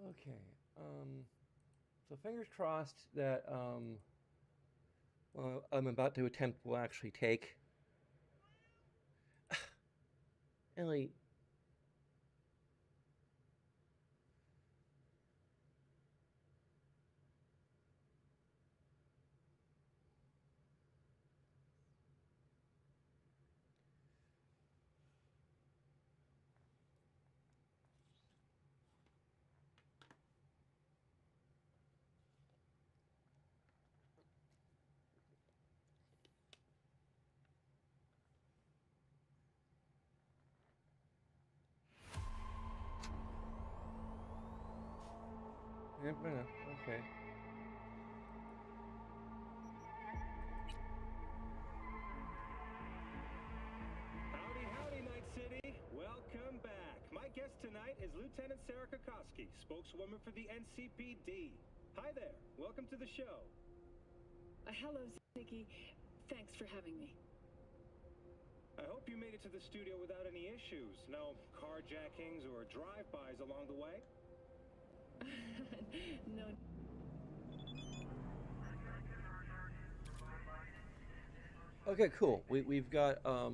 Okay. So fingers crossed that what I'm about to attempt will actually take. Ellie. Yep, I know. Okay. Howdy, howdy, Night City. Welcome back. My guest tonight is Lieutenant Sarah Kokoski, spokeswoman for the NCPD. Hi there. Welcome to the show. Hello, Ziggy. Thanks for having me. I hope you made it to the studio without any issues. No carjackings or drive-bys along the way? No. Okay, cool. We've got I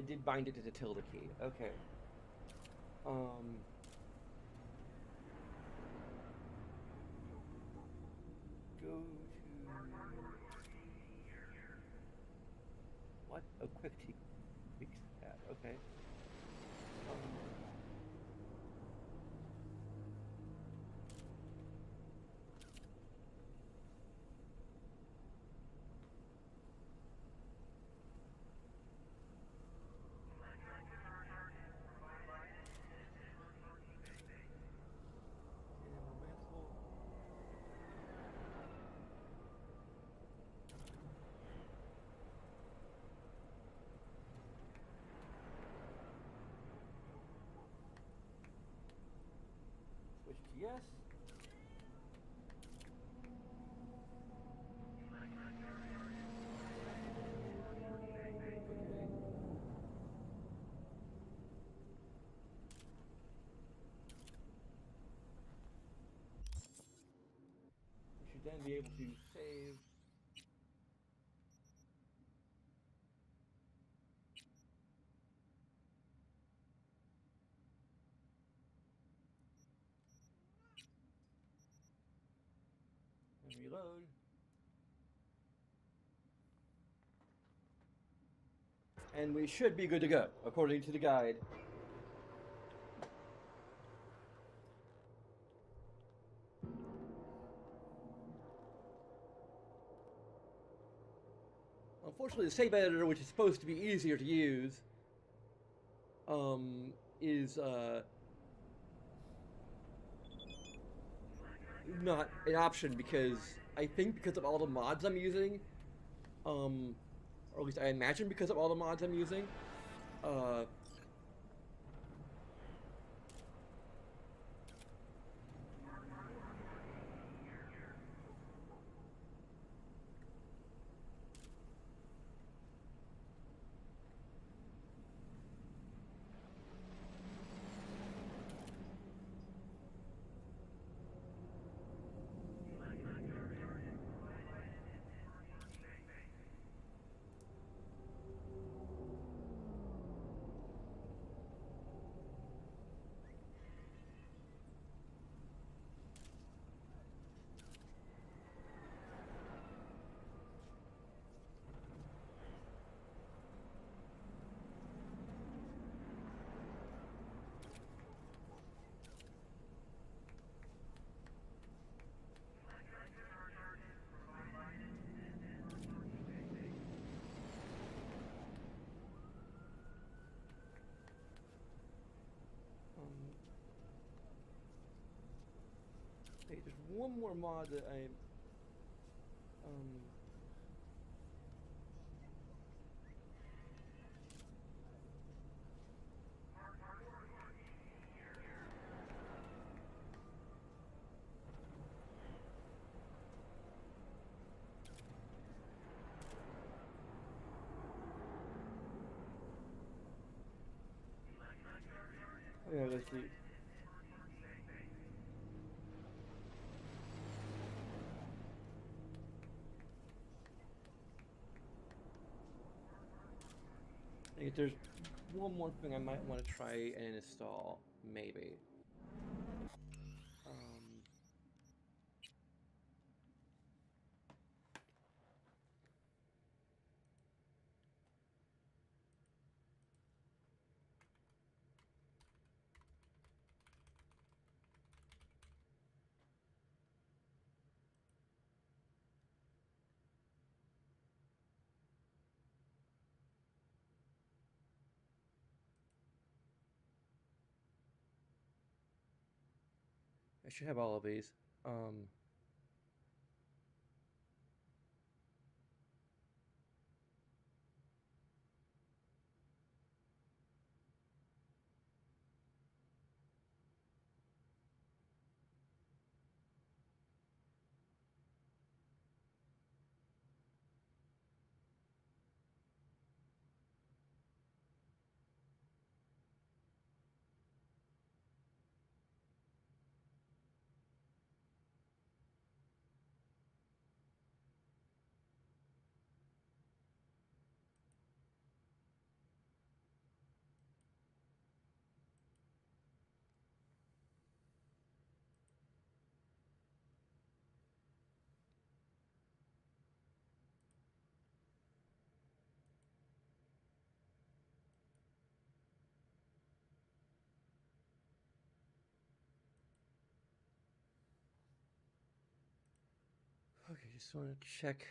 did bind it to the tilde key. Okay. Go to what? Oh, quick tab. Okay. Switch to yes. We should then be able to save. And reload. And we should be good to go, according to the guide. Unfortunately, the save editor, which is supposed to be easier to use, is not an option because I think because of all the mods I'm using, or at least I imagine because of all the mods I'm using, uh, hey, there's one more mod that I Alright, let's see. I think there's one more thing I might want to try and install, maybe. I should have all of these. Okay, just want to check.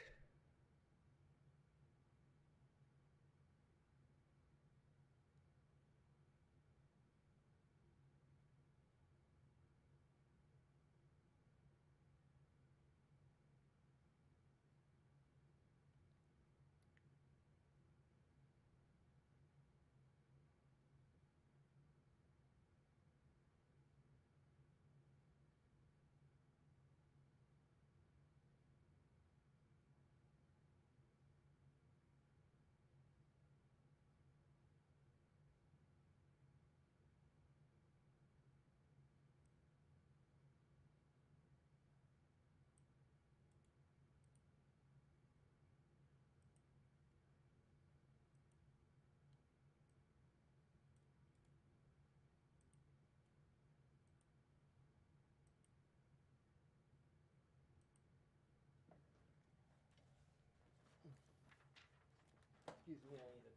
Excuse me, I need it.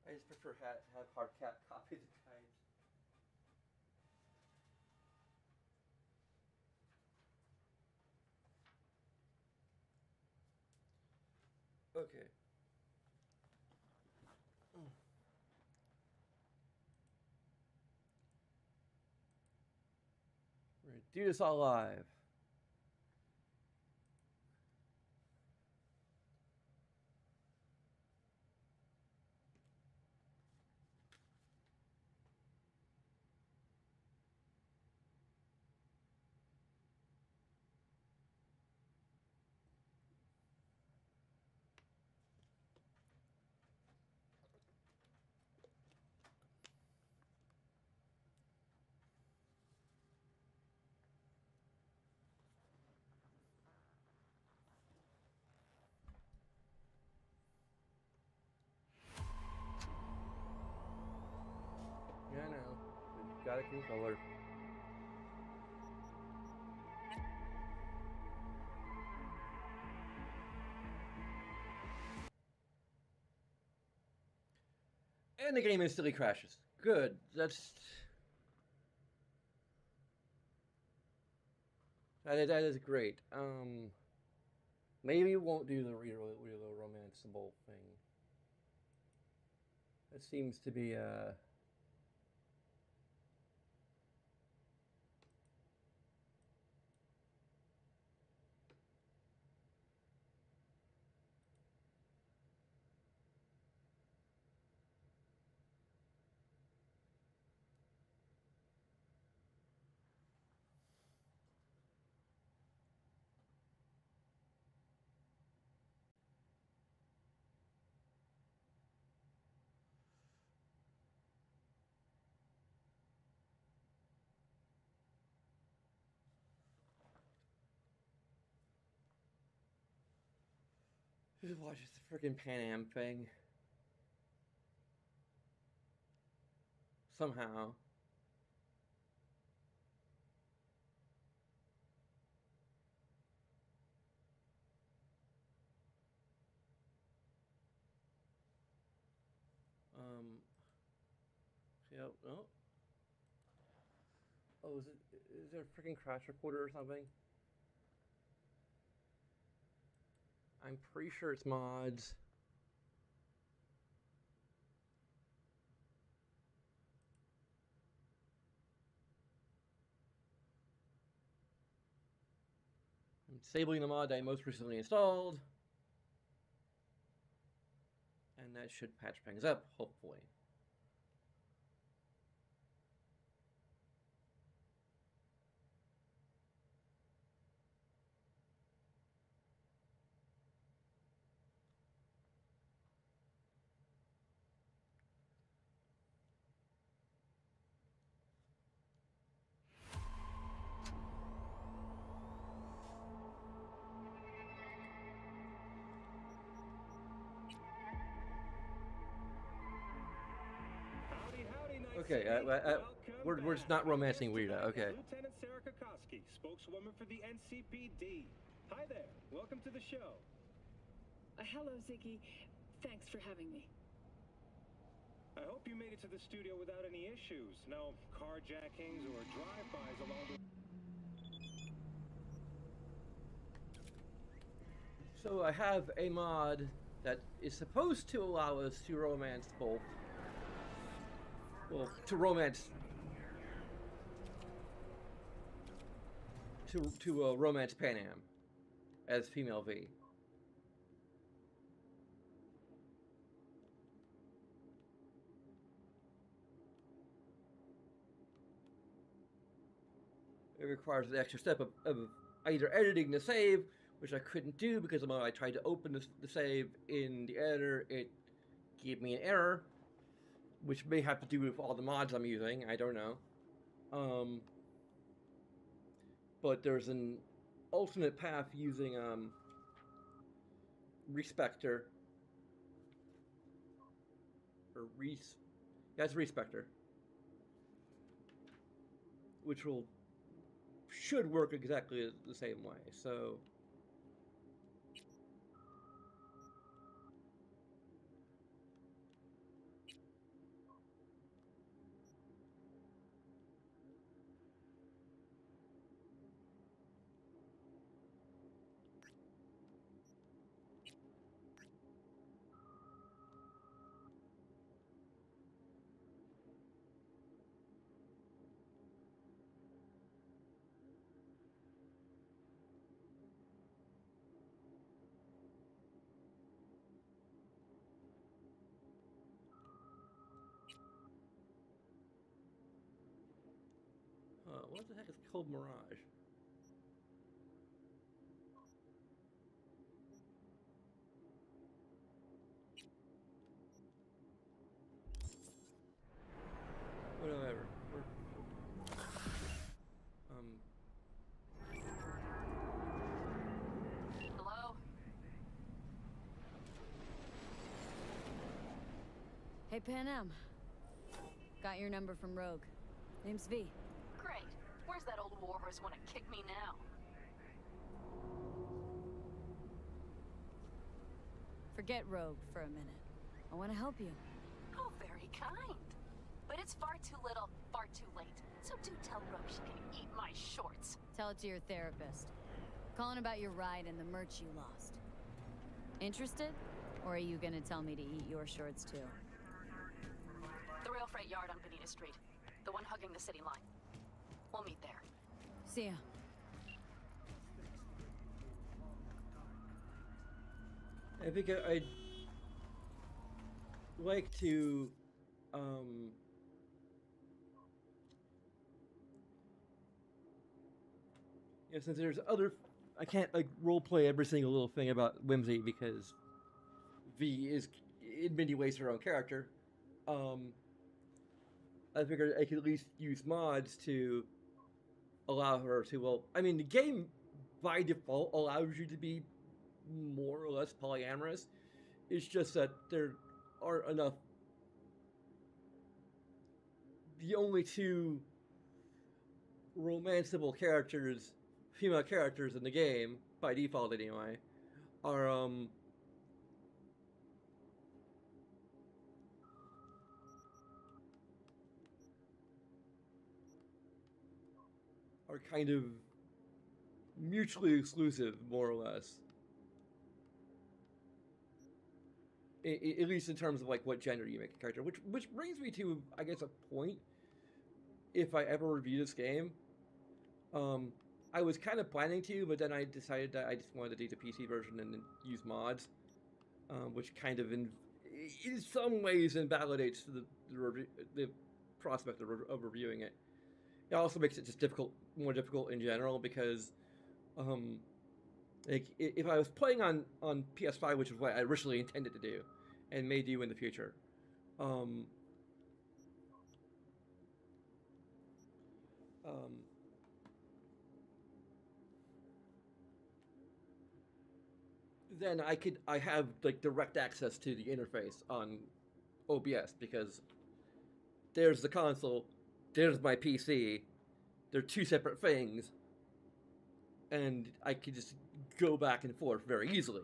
I just prefer have hard cap copies of guides. Okay. We're gonna do this all live. Yeah, I know. But got a controller. And the game instantly crashes. Good. That is great. Maybe we won't do the real romanceable thing. That seems to be Just watch this freaking Pan Am thing. Somehow. Yep. Oh. Oh, is there a freaking crash recorder or something? I'm pretty sure it's mods. I'm disabling the mod I most recently installed. And that should patch things up, hopefully. Okay, we're just not romancing Rita. Okay. Lieutenant Sarah Kokoski, spokeswoman for the NCPD. Hi there. Welcome to the show. Hello, Ziggy. Thanks for having me. I hope you made it to the studio without any issues. No carjackings or drive-bys along the... So I have a mod that is supposed to allow us to romance both. Well, to romance... To romance Pan Am as female V. It requires an extra step of either editing the save, which I couldn't do because when I tried to open the save in the editor, it gave me an error, which may have to do with all the mods I'm using. I don't know. But there's an alternate path using Respector. Or that's Respector. Which should work exactly the same way. So what the heck is called Mirage? Whatever. Hello? Hey, Pan Am. Got your number from Rogue. Name's V. Great. Where's that old warhorse want to kick me now? Forget Rogue for a minute. I want to help you. Oh, very kind. But it's far too little, far too late. So do tell Rogue she can eat my shorts. Tell it to your therapist. Calling about your ride and the merch you lost. Interested? Or are you gonna tell me to eat your shorts too? The rail freight yard on Bonita Street. The one hugging the city line. We'll meet there. See ya. I think I'd like to, since there's I can't like roleplay every single little thing about Whims-V because V is in many ways her own character. I figured I could at least use mods to allow her to, the game by default allows you to be more or less polyamorous. It's just that there aren't enough. The only two romanceable characters, female characters in the game, by default anyway, are kind of mutually exclusive, more or less. At least in terms of like what gender you make a character, which brings me to, I guess, a point. If I ever review this game, I was kind of planning to, but then I decided that I just wanted to do the PC version and use mods, which kind of, in some ways, invalidates the prospect of reviewing it. It also makes it just more difficult in general, because, like, if I was playing on PS5, which is what I originally intended to do, and may do in the future, then I have like direct access to the interface on OBS, because there's the console, there's my PC, they're two separate things, and I could just go back and forth very easily.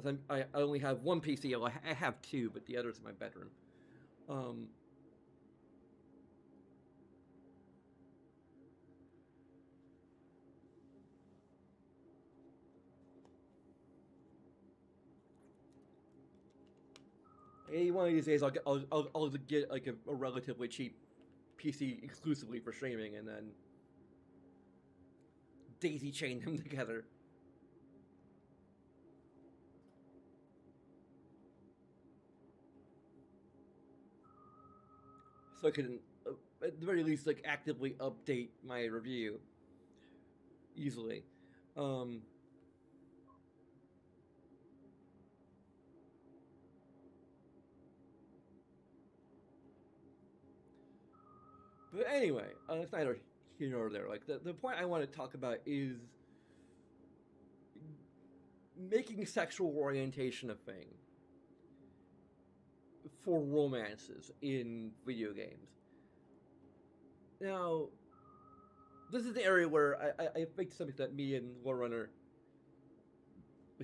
Since I only have one PC, well, I have two, but the other's in my bedroom. One of these days, I'll get like a relatively cheap PC exclusively for streaming, and then daisy chain them together. So I can, at the very least, like actively update my review easily. But anyway, it's neither here nor there. Like, the point I want to talk about is making sexual orientation a thing for romances in video games. Now, this is the area where I think something that me and Lorunner,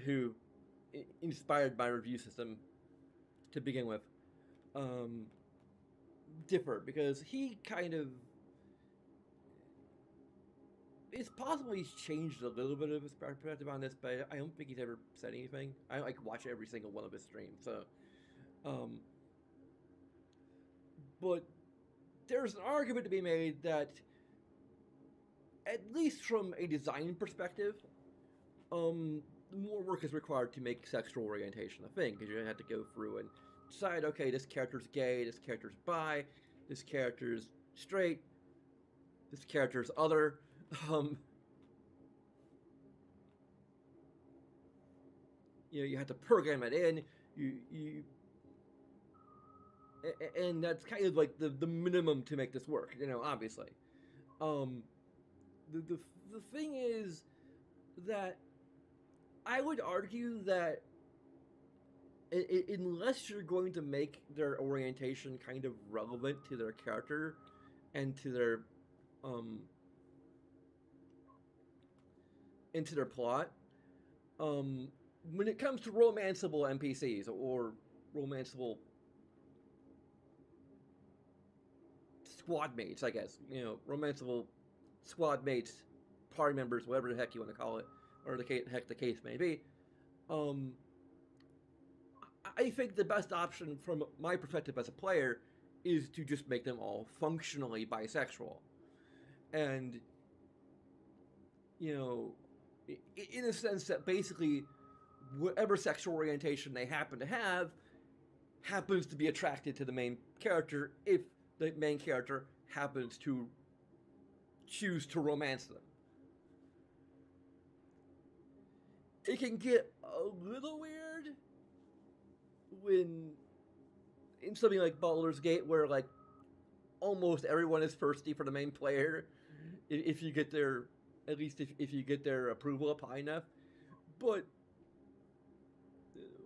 who inspired my review system to begin with, differ, because he kind of, it's possible he's changed a little bit of his perspective on this, but I don't think he's ever said anything. I like watch every single one of his streams, so but there's an argument to be made that, at least from a design perspective, more work is required to make sexual orientation a thing, because you have to go through and decide, okay, this character's gay, this character's bi, this character's straight, this character's other. You have to program it in. And that's kind of like the minimum to make this work. Obviously. The thing is that I would argue that unless you're going to make their orientation kind of relevant to their character and to their into their plot, when it comes to romanceable NPCs or romanceable squad mates, I guess, romanceable squad mates, party members, whatever the heck you want to call it, or the case may be, I think the best option from my perspective as a player is to just make them all functionally bisexual. And, in a sense that basically whatever sexual orientation they happen to have happens to be attracted to the main character if the main character happens to choose to romance them. It can get a little weird when in something like Baldur's Gate, where like almost everyone is thirsty for the main player if you get their at least if you get their approval up high enough. But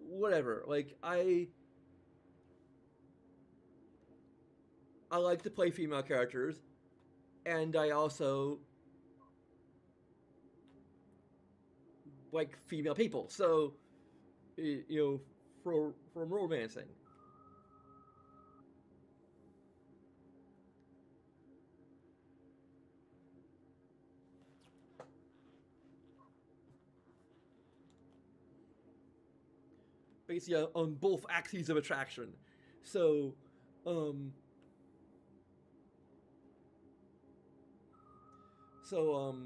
whatever. Like I like to play female characters, and I also like female people. So, you know, from romancing. Basically, on both axes of attraction. So, um, so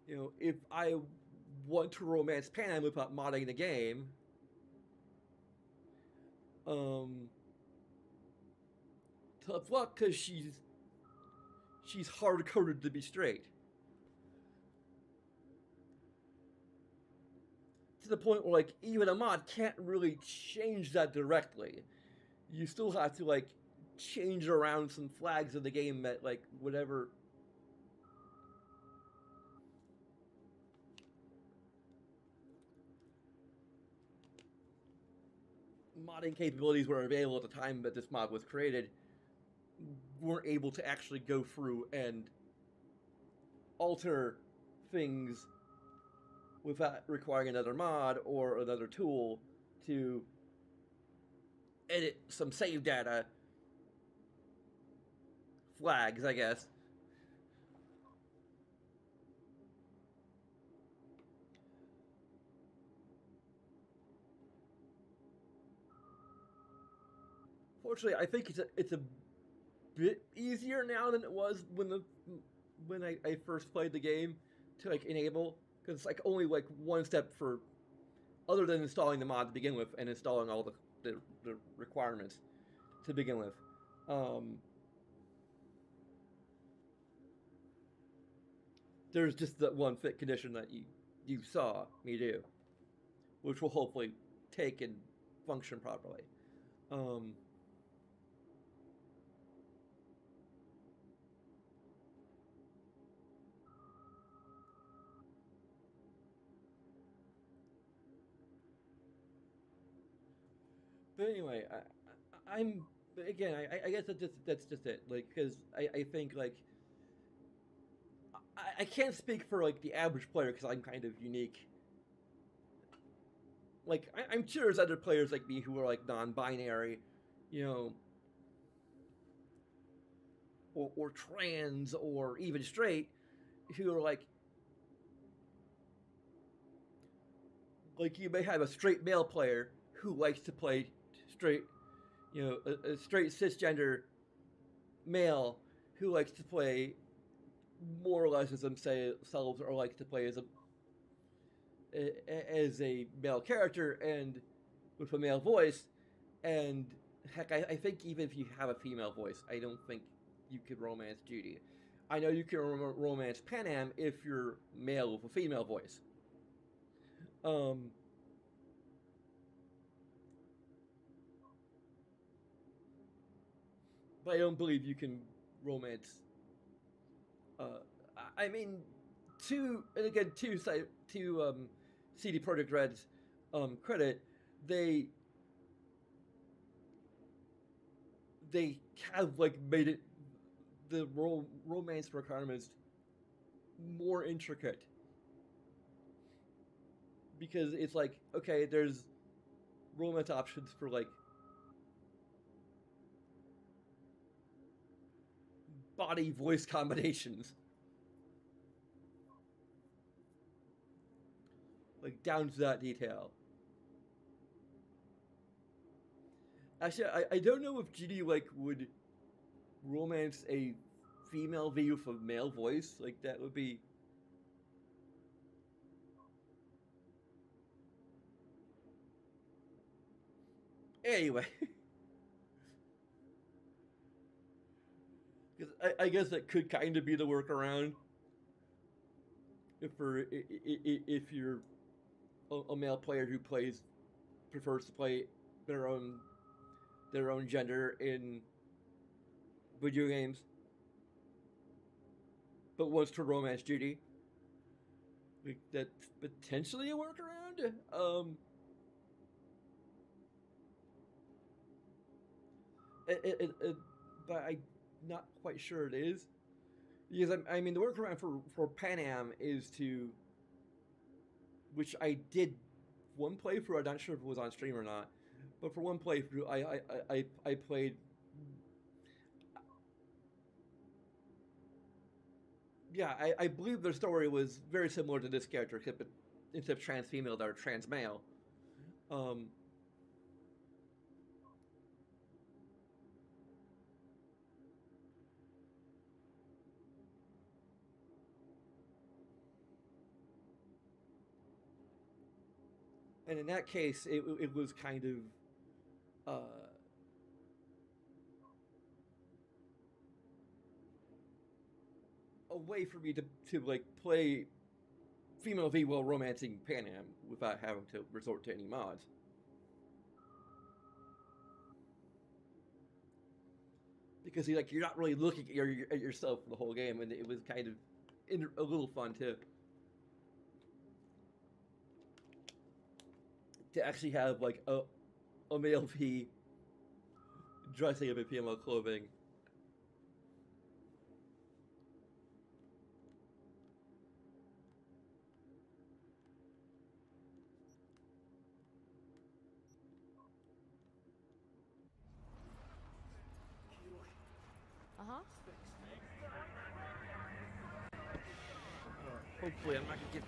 you know, if I want to romance Pam without modding the game, tough luck because she's hard coded to be straight. To the point where like even a mod can't really change that directly. You still have to like change around some flags of the game that like whatever. Modding capabilities were available at the time that this mod was created weren't able to actually go through and alter things without requiring another mod or another tool to edit some save data flags, I guess. Fortunately, I think it's a bit easier now than it was when I first played the game to like enable, because it's like only like one step for other than installing the mod to begin with and installing all the requirements to begin with. There's just that one fit condition that you saw me do, which will hopefully take and function properly. But anyway, I'm again. I guess that's just it. Like, because I think like I can't speak for like the average player because I'm kind of unique. Like I'm sure there's other players like me who are like non-binary, you know, or trans or even straight, who are like you may have a straight male player who likes to play straight, you know, a straight cisgender male who likes to play more or less as themselves or likes to play as a male character and with a male voice. And heck, I think even if you have a female voice, I don't think you could romance Judy. I know you can romance Panam if you're male with a female voice. But I don't believe you can romance. I mean, to CD Projekt Red's credit, they have like made it the romance requirements more intricate, because it's like, okay, there's romance options for like body voice combinations, like down to that detail. Actually, I don't know if GD like would romance a female V with a male voice. Like that would be. Anyway. Because I guess that could kind of be the workaround. If you're a male player who prefers to play their own gender in video games, but wants to romance Judy. Like, that's potentially a workaround. But I'm not quite sure it is. Because I mean, the workaround for Pan Am is to, which I did one playthrough. I'm not sure if it was on stream or not, but for one playthrough, I played. Yeah, I believe the story was very similar to this character, except instead of trans female, they're trans male. And in that case, it was kind of a way for me to like play female V while romancing Pan Am without having to resort to any mods. Because you're not really looking at yourself for the whole game, and it was kind of a little fun too. To actually have like a male V dressing up in female clothing. Uh-huh. Hopefully I'm not gonna get...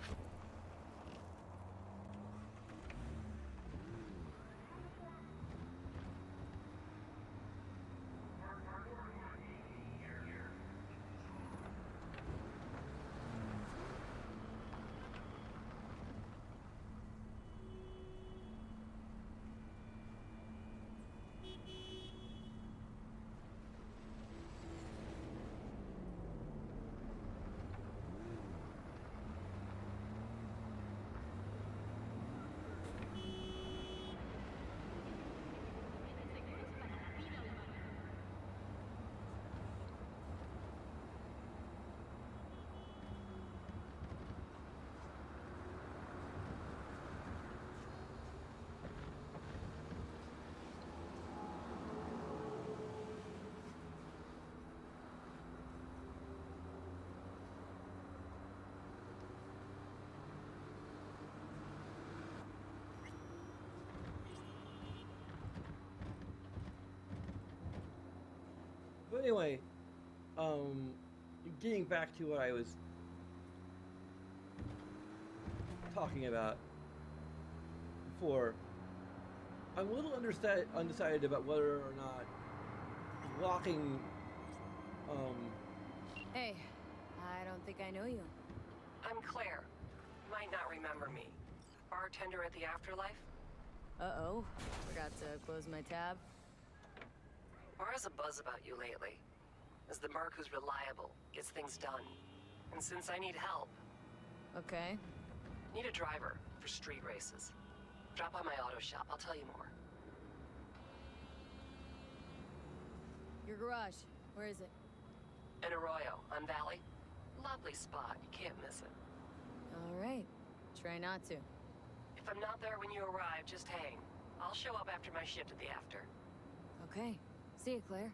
But anyway, getting back to what I was talking about before, I'm a little undecided about whether or not locking. Hey, I don't think I know you. I'm Claire. You might not remember me. Bartender at the Afterlife? Uh-oh. Forgot to close my tab. Bar has a buzz about you lately. As the merc who's reliable, gets things done. And since I need help... Okay. Need a driver for street races. Drop by my auto shop, I'll tell you more. Your garage. Where is it? In Arroyo, on Valley. Lovely spot, you can't miss it. Alright. Try not to. If I'm not there when you arrive, just hang. I'll show up after my shift at the after. Okay. See you, Claire.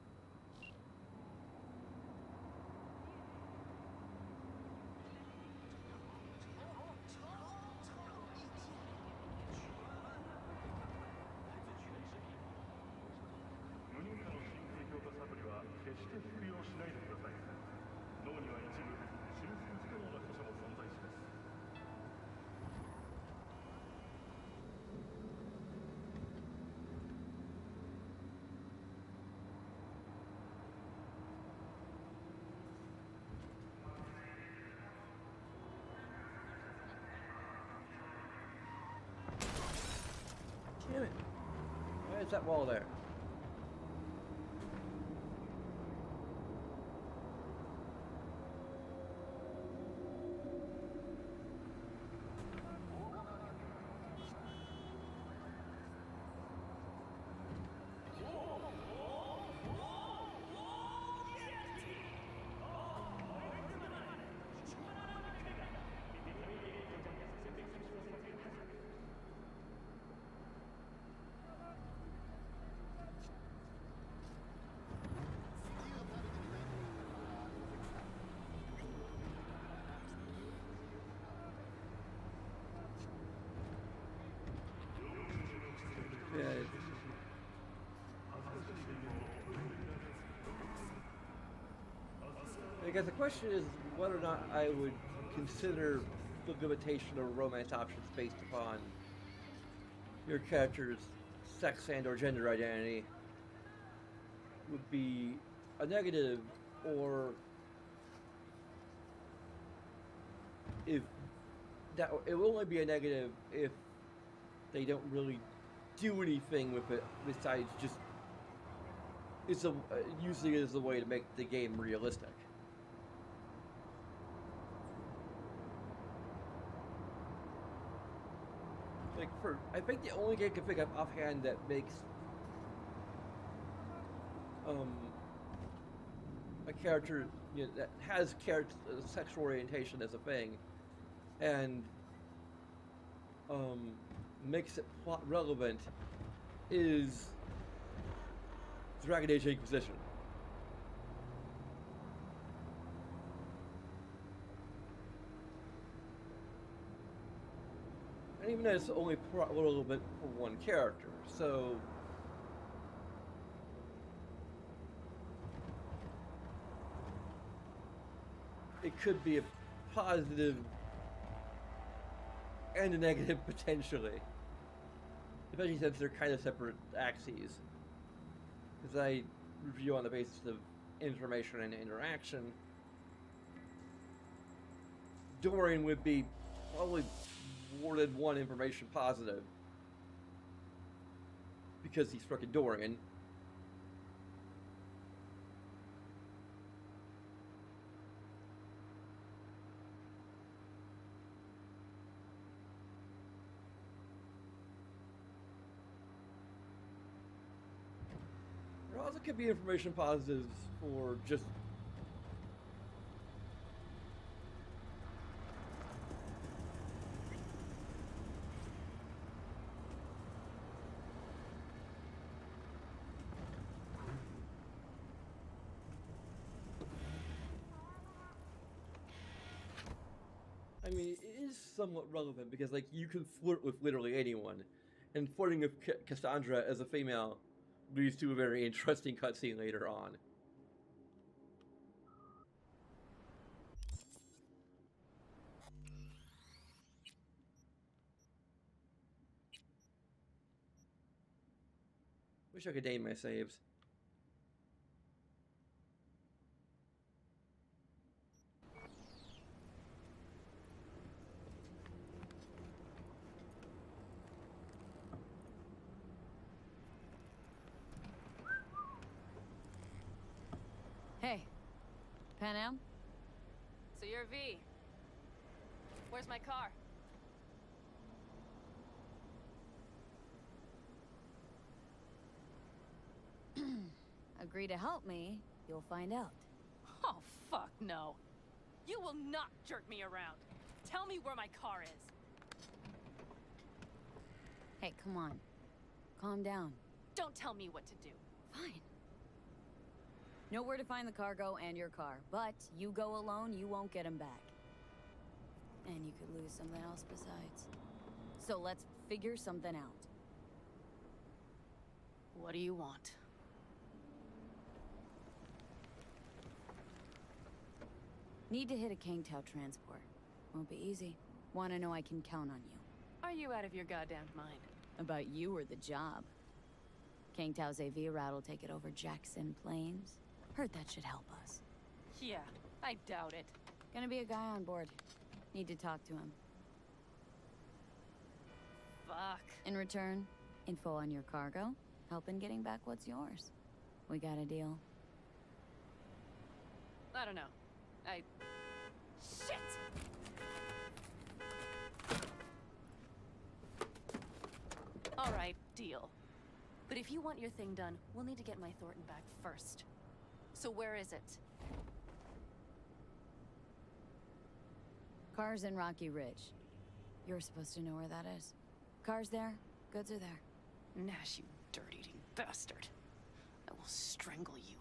Damn it! Why is that wall there? guess the question is whether or not I would consider the limitation of romance options based upon your character's sex and or gender identity would be a negative, or if that it will only be a negative if they don't really do anything with it besides just using it as a way to make the game realistic. Like I think the only game I can think of offhand that makes a character, you know, that has sexual orientation as a thing, and makes it plot relevant is Dragon Age Inquisition. And even though it's only plot relevant for one character, so it could be a positive and a negative potentially, especially since they're kind of separate axes. Because I review on the basis of information and interaction, Dorian would be probably more than one information positive because he's frickin' Dorian. There also could be information positives for just I mean, it is somewhat relevant because, like, you can flirt with literally anyone, and flirting with Cassandra as a female leads to a very interesting cutscene later on. Wish I could name my saves. Hey, Panam? So you're V. Where's my car? Agree to help me, you'll find out. Oh, fuck no. You will not jerk me around. Tell me where my car is. Hey, come on. Calm down. Don't tell me what to do. Fine. Know where to find the cargo and your car, but you go alone, you won't get them back. And you could lose something else besides. So let's figure something out. What do you want? Need to hit a Kangtao transport. Won't be easy. Want to know I can count on you. Are you out of your goddamn mind? About you or the job. Kangtao's AV route will take it over Jackson Plains. Heard that should help us. Yeah, I doubt it. Gonna be a guy on board. Need to talk to him. Fuck. In return, info on your cargo, help in getting back what's yours. We got a deal. I don't know. Shit! All right, deal. But if you want your thing done, we'll need to get my Thornton back first. So where is it? Car's in Rocky Ridge. You're supposed to know where that is. Car's there, goods are there. Nash, you dirt-eating bastard. I will strangle you.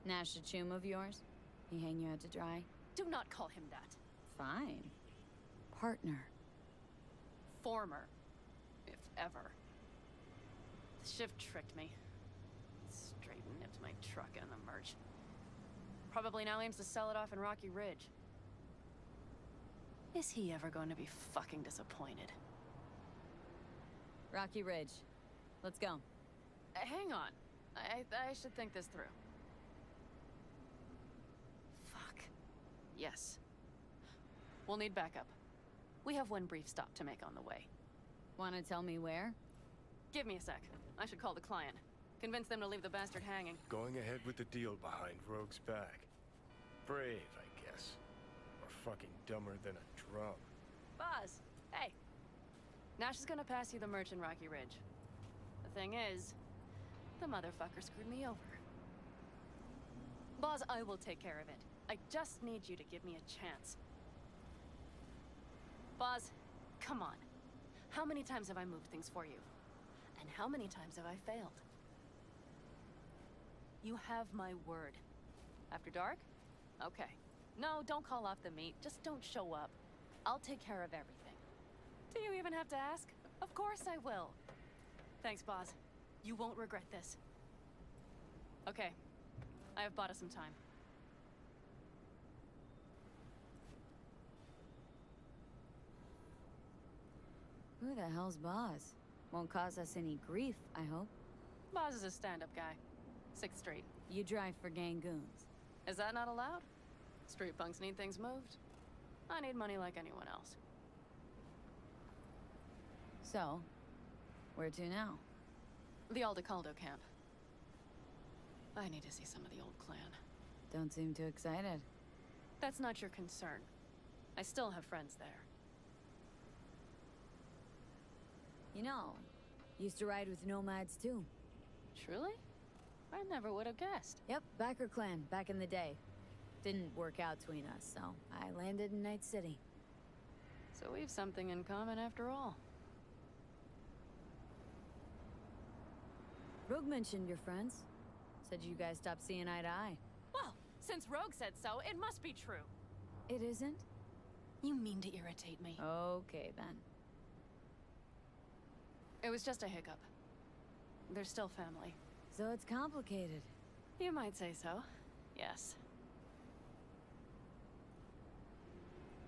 Nash a chum of yours? He hang you out to dry? Do not call him that. Fine. Partner. Former. If ever. The shift tricked me. Straight nip kept my truck and the merch. Probably now aims to sell it off in Rocky Ridge. Is he ever going to be fucking disappointed? Rocky Ridge. Let's go. Hang on. I should think this through. Fuck. Yes. We'll need backup. We have one brief stop to make on the way. Wanna tell me where? Give me a sec. I should call the client. Convince them to leave the bastard hanging. Going ahead with the deal behind Rogue's back. Brave, I guess. Or fucking dumber than a drum. Boz, hey. Nash is gonna pass you the merch in Rocky Ridge. The thing is, the motherfucker screwed me over. Boz, I will take care of it. I just need you to give me a chance. Boz, come on. How many times have I moved things for you? And how many times have I failed? You have my word. After dark? Okay. No, don't call off the meet. Just don't show up. I'll take care of everything. Do you even have to ask? Of course I will. Thanks, Boz. You won't regret this. Okay. I have bought us some time. Who the hell's Boz? Won't cause us any grief, I hope. Boz is a stand-up guy. 6th Street. You drive for gang goons. Is that not allowed? Street punks need things moved. I need money like anyone else. So, where to now? The Aldecaldo camp. I need to see some of the old clan. Don't seem too excited. That's not your concern. I still have friends there. You know, used to ride with nomads too. Truly? I never would have guessed. Yep, Backer clan, back in the day. Didn't work out between us, so I landed in Night City. So we've something in common after all. Rogue mentioned your friends. Said you guys stopped seeing eye to eye. Well, since Rogue said so, it must be true. It isn't? You mean to irritate me. Okay, then. It was just a hiccup. They're still family. So it's complicated. You might say so. Yes.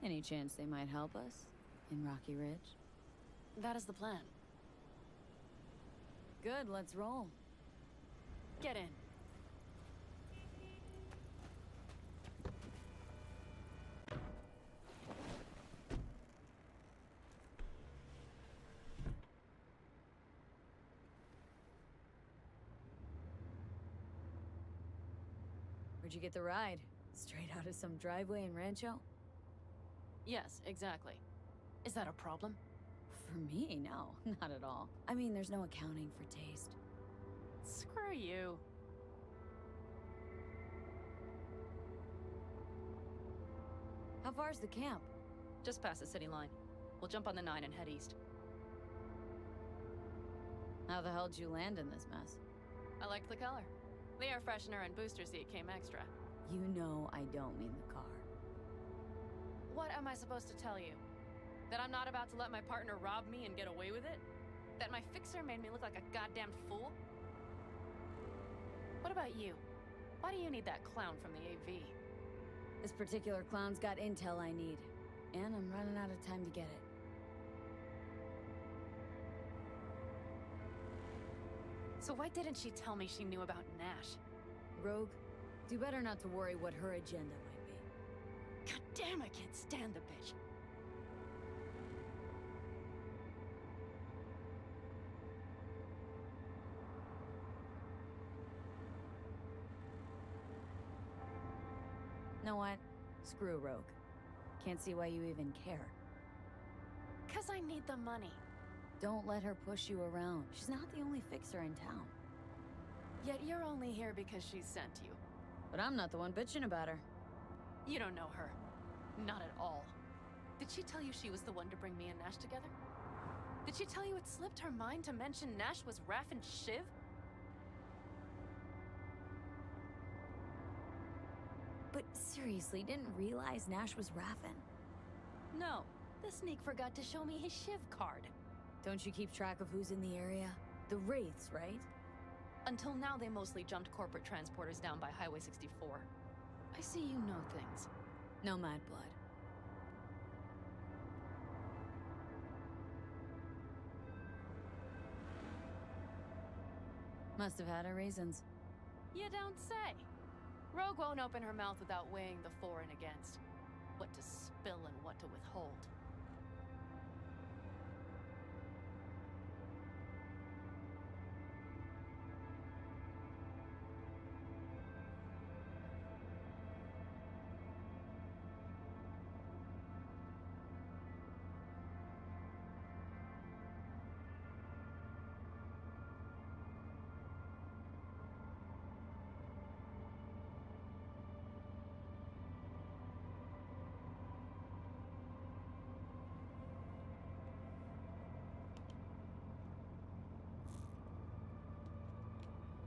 Any chance they might help us? In Rocky Ridge? That is the plan. Good, let's roll. Get in. Where'd you get the ride? Straight out of some driveway in Rancho? Yes, exactly. Is that a problem? For me, no. Not at all. I mean, there's no accounting for taste. Screw you. How far's the camp? Just past the city line. We'll jump on the 9 and head east. How the hell did you land in this mess? I liked the color. The air freshener and booster seat came extra. You know I don't mean the car. What am I supposed to tell you? That I'm not about to let my partner rob me and get away with it? That my fixer made me look like a goddamn fool? What about you? Why do you need that clown from the AV? This particular clown's got intel I need. And I'm running out of time to get it. So why didn't she tell me she knew about Nash? Rogue, do better not to worry what her agenda might be. God damn, I can't stand the bitch. Know what? Screw Rogue. Can't see why you even care. 'Cause I need the money. Don't let her push you around. She's not the only fixer in town. Yet you're only here because she sent you. But I'm not the one bitching about her. You don't know her. Not at all. Did she tell you she was the one to bring me and Nash together? Did she tell you it slipped her mind to mention Nash was Raph and Shiv? But seriously, didn't realize Nash was Raffin. No. The sneak forgot to show me his Shiv card. Don't you keep track of who's in the area? The Wraiths, right? Until now, they mostly jumped corporate transporters down by Highway 64. I see you know things. Nomad blood. Must have had her reasons. You don't say. Rogue won't open her mouth without weighing the for and against. What to spill and what to withhold.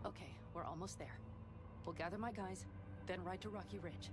Okay, we're almost there. We'll gather my guys, then ride to Rocky Ridge.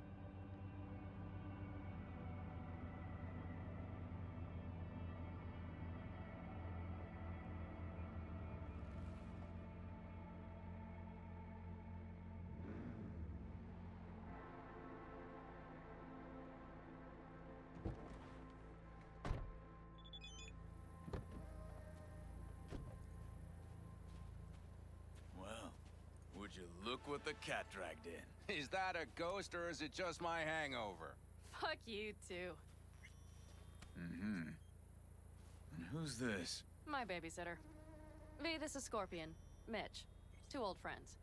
Would you look what the cat dragged in? Is that a ghost or is it just my hangover? Fuck you too. Mm-hmm. And who's this? My babysitter. V, this is Scorpion. Mitch. 2 old friends.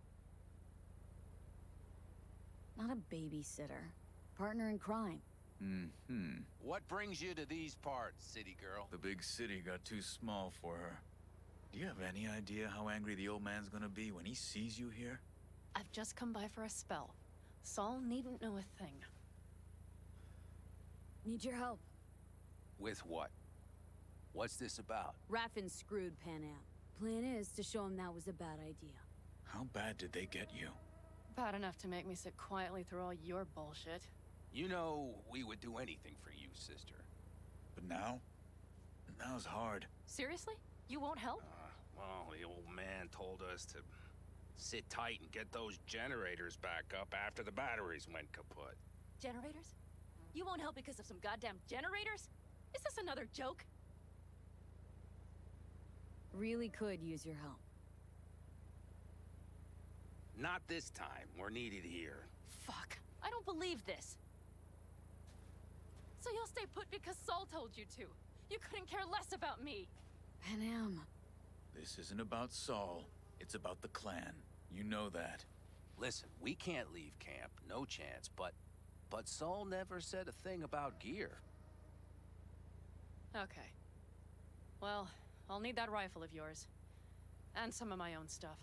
Not a babysitter. Partner in crime. Mm-hmm. What brings you to these parts, city girl? The big city got too small for her. Do you have any idea how angry the old man's gonna be when he sees you here? I've just come by for a spell. Saul needn't know a thing. Need your help. With what? What's this about? Raffin screwed Pan Am. Plan is to show him that was a bad idea. How bad did they get you? Bad enough to make me sit quietly through all your bullshit. You know, we would do anything for you, sister. But now? Now's hard. Seriously? You won't help? Well, the old man told us to sit tight and get those generators back up after the batteries went kaput. Generators? You won't help because of some goddamn generators? Is this another joke? Really could use your help. Not this time. We're needed here. Fuck. I don't believe this. So you'll stay put because Saul told you to. You couldn't care less about me. Pan Am. This isn't about Saul. It's about the clan. You know that. Listen, we can't leave camp. No chance, but Saul never said a thing about gear. Okay. Well, I'll need that rifle of yours. And some of my own stuff.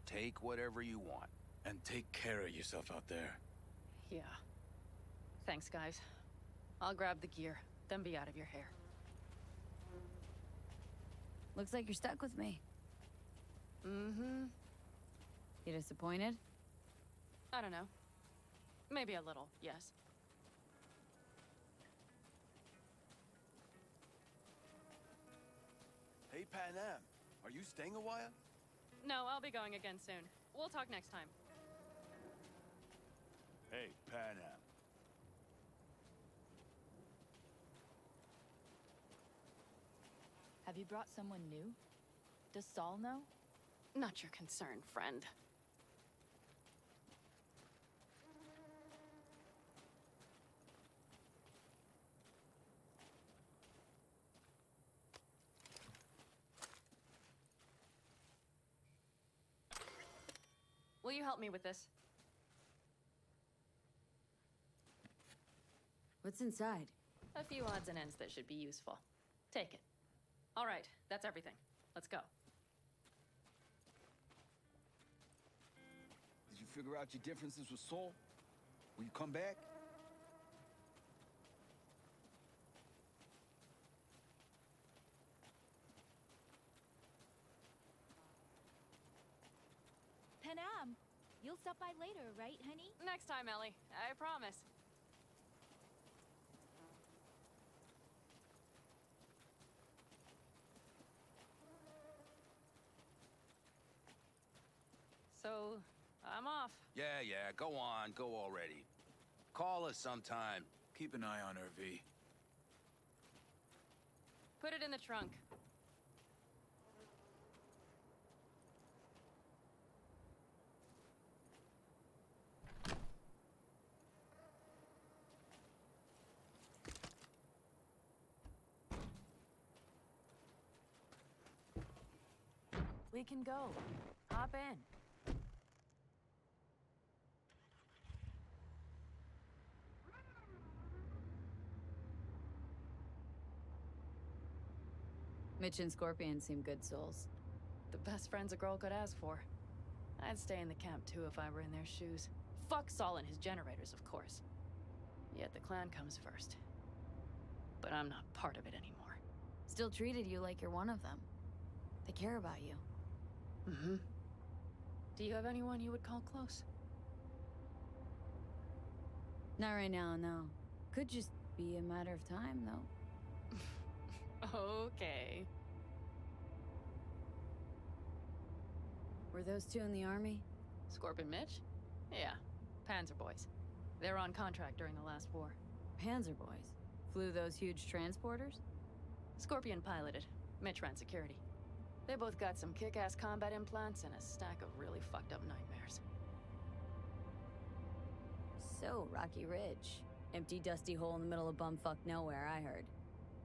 Take whatever you want. And take care of yourself out there. Yeah. Thanks, guys. I'll grab the gear, then be out of your hair. Looks like you're stuck with me. Mm-hmm. You disappointed? I don't know. Maybe a little, yes. Hey, Pan Am. Are you staying a while? No, I'll be going again soon. We'll talk next time. Hey, Pan Am. Have you brought someone new? Does Saul know? Not your concern, friend. Will you help me with this? What's inside? A few odds and ends that should be useful. Take it. All right, that's everything. Let's go. Did you figure out your differences with Saul? Will you come back? Pan Am, you'll stop by later, right, honey? Next time, Ellie. I promise. Yeah, go on, go already. Call us sometime. Keep an eye on her, V. Put it in the trunk. We can go. Hop in. Mitch and Scorpion seem good souls. The best friends a girl could ask for. I'd stay in the camp too if I were in their shoes. Fuck Saul and his generators, of course. Yet the clan comes first. But I'm not part of it anymore. Still treated you like you're one of them. They care about you. Mm-hmm. Do you have anyone you would call close? Not right now, no. Could just be a matter of time, though. Okay. Were those two in the army? Scorpion Mitch? Yeah. Panzer boys. They were on contract during the last war. Panzer boys? Flew those huge transporters? Scorpion piloted. Mitch ran security. They both got some kick-ass combat implants and a stack of really fucked up nightmares. So, Rocky Ridge. Empty, dusty hole in the middle of bumfuck nowhere, I heard.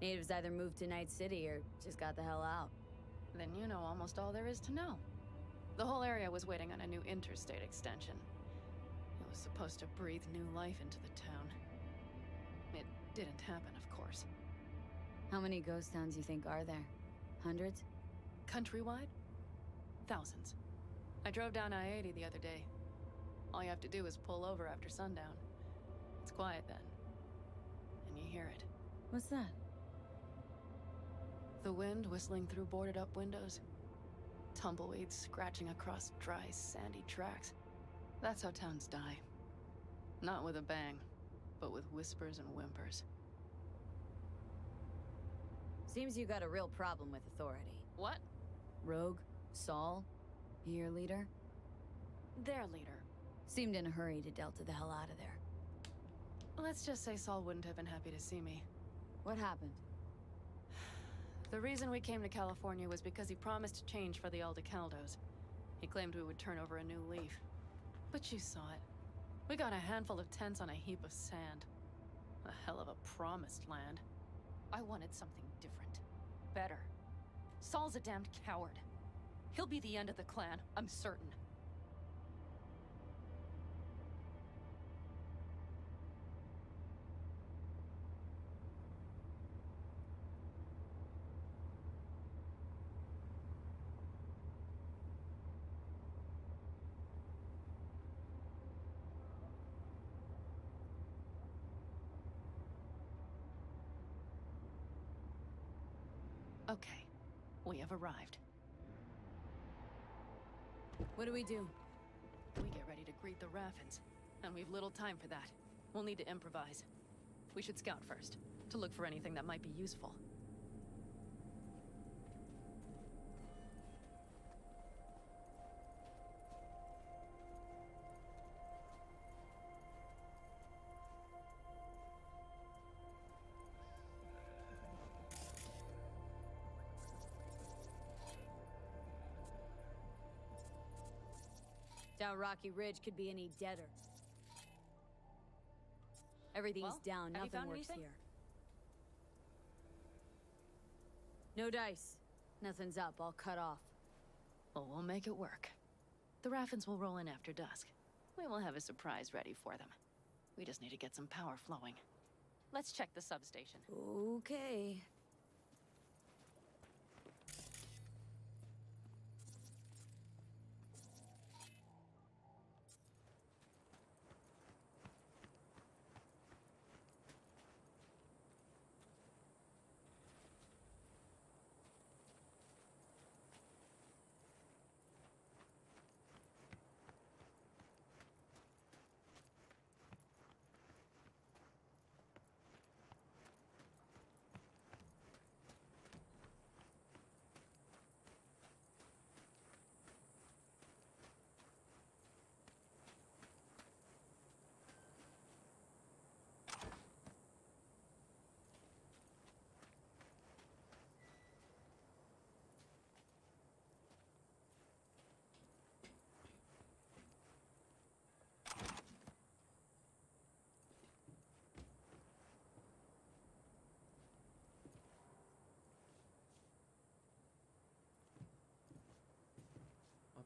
Natives either moved to Night City or just got the hell out. Then you know almost all there is to know. The whole area was waiting on a new interstate extension. It was supposed to breathe new life into the town. It didn't happen, of course. How many ghost towns you think are there? Hundreds? Countrywide? Thousands. I drove down I-80 the other day. All you have to do is pull over after sundown. It's quiet then. And you hear it. What's that? The wind whistling through boarded-up windows. Tumbleweeds scratching across dry, sandy tracks. That's how towns die. Not with a bang, but with whispers and whimpers. Seems you got a real problem with authority. What? Rogue? Saul? Your leader? Their leader. Seemed in a hurry to Delta the hell out of there. Let's just say Saul wouldn't have been happy to see me. What happened? The reason we came to California was because he promised change for the Aldecaldos. He claimed we would turn over a new leaf. But you saw it. We got a handful of tents on a heap of sand. A hell of a promised land. I wanted something different. Better. Saul's a damned coward. He'll be the end of the clan, I'm certain. Okay, we have arrived. What do we do? We get ready to greet the Raffins, and we've little time for that. We'll need to improvise. We should scout first, to look for anything that might be useful. Doubt Rocky Ridge could be any deader. Everything's Well, down, have you nothing found works anything? here. No dice. Nothing's up, all cut off. Well, we'll make it work. The Raffins will roll in after dusk. We will have a surprise ready for them. We just need to get some power flowing. Let's check the substation. Okay.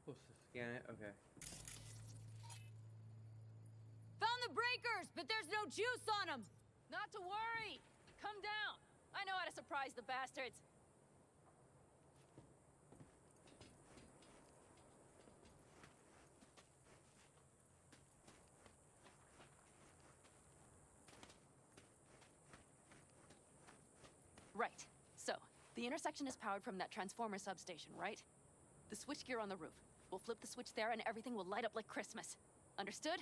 Supposed to scan it? Okay. Found the breakers, but there's no juice on them. Not to worry. Come down. I know how to surprise the bastards. Right. So, the intersection is powered from that transformer substation, right? The switchgear on the roof. We'll flip the switch there and everything will light up like Christmas. Understood?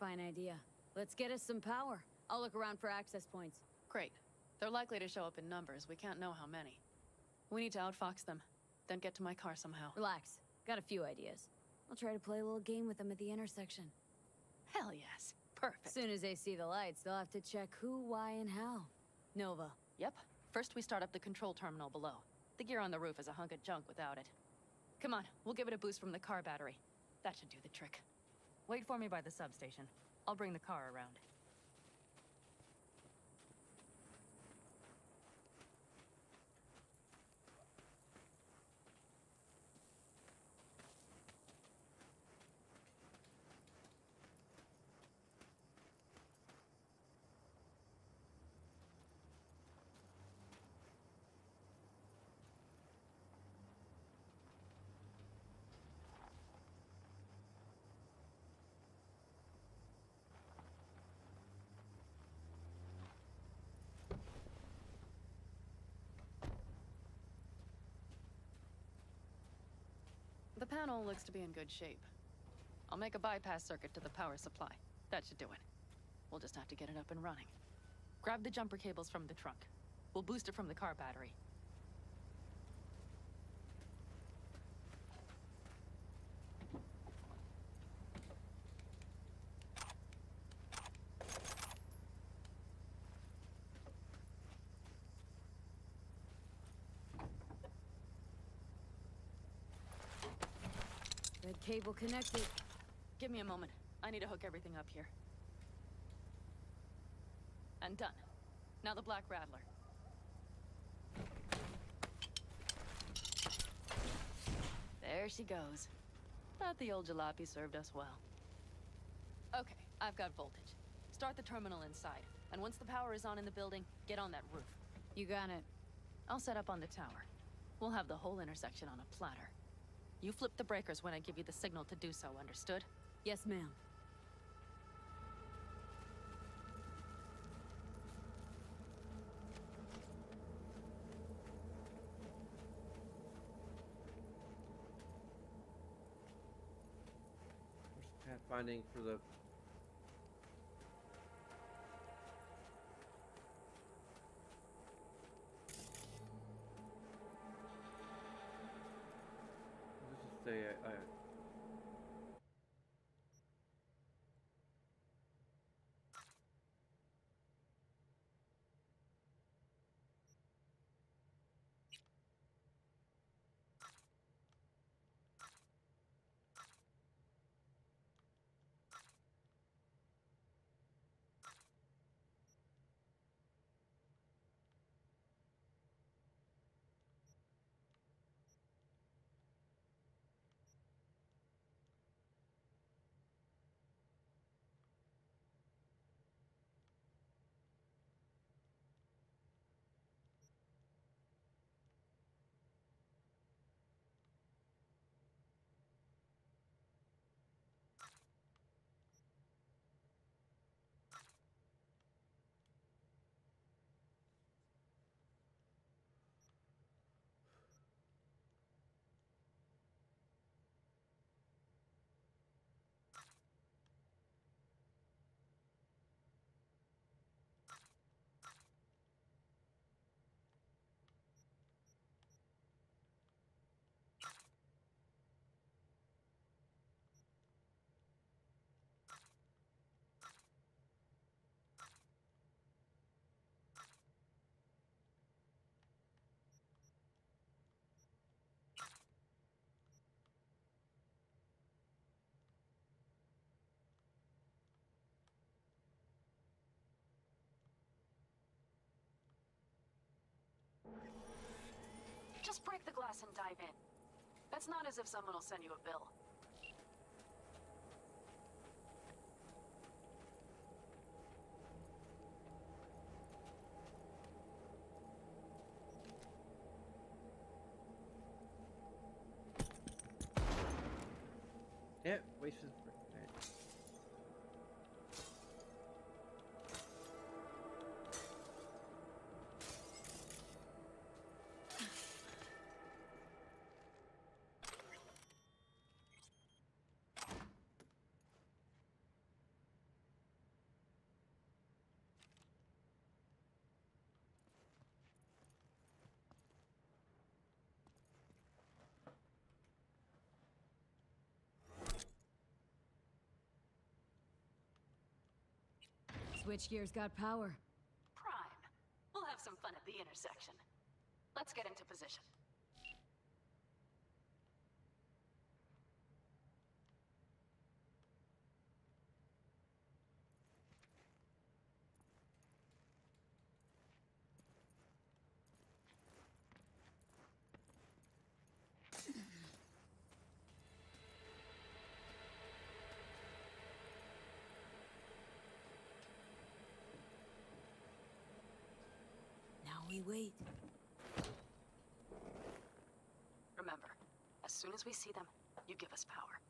Fine idea. Let's get us some power. I'll look around for access points. Great. They're likely to show up in numbers. We can't know how many. We need to outfox them, then get to my car somehow. Relax. Got a few ideas. I'll try to play a little game with them at the intersection. Hell yes. Perfect. As soon as they see the lights, they'll have to check who, why, and how. Nova. Yep. First we start up the control terminal below. The gear on the roof is a hunk of junk without it. Come on, we'll give it a boost from the car battery. That should do the trick. Wait for me by the substation. I'll bring the car around. The panel looks to be in good shape. I'll make a bypass circuit to the power supply. That should do it. We'll just have to get it up and running. Grab the jumper cables from the trunk. We'll boost it from the car battery. Red cable connected. Give me a moment. I need to hook everything up here. And done. Now the Black Rattler. There she goes. But the old jalopy served us well. Okay, I've got voltage. Start the terminal inside. And once the power is on in the building, get on that roof. You got it. I'll set up on the tower. We'll have the whole intersection on a platter. You flip the breakers when I give you the signal to do so, understood? Yes, ma'am. Where's pathfinding for the... This is the... the glass and dive in. That's not as if someone will send you a bill. Yeah, wasted. Switchgear's got power. Prime. We'll have some fun at the intersection. Let's get into position. Now we wait. Remember, as soon as we see them, you give us power.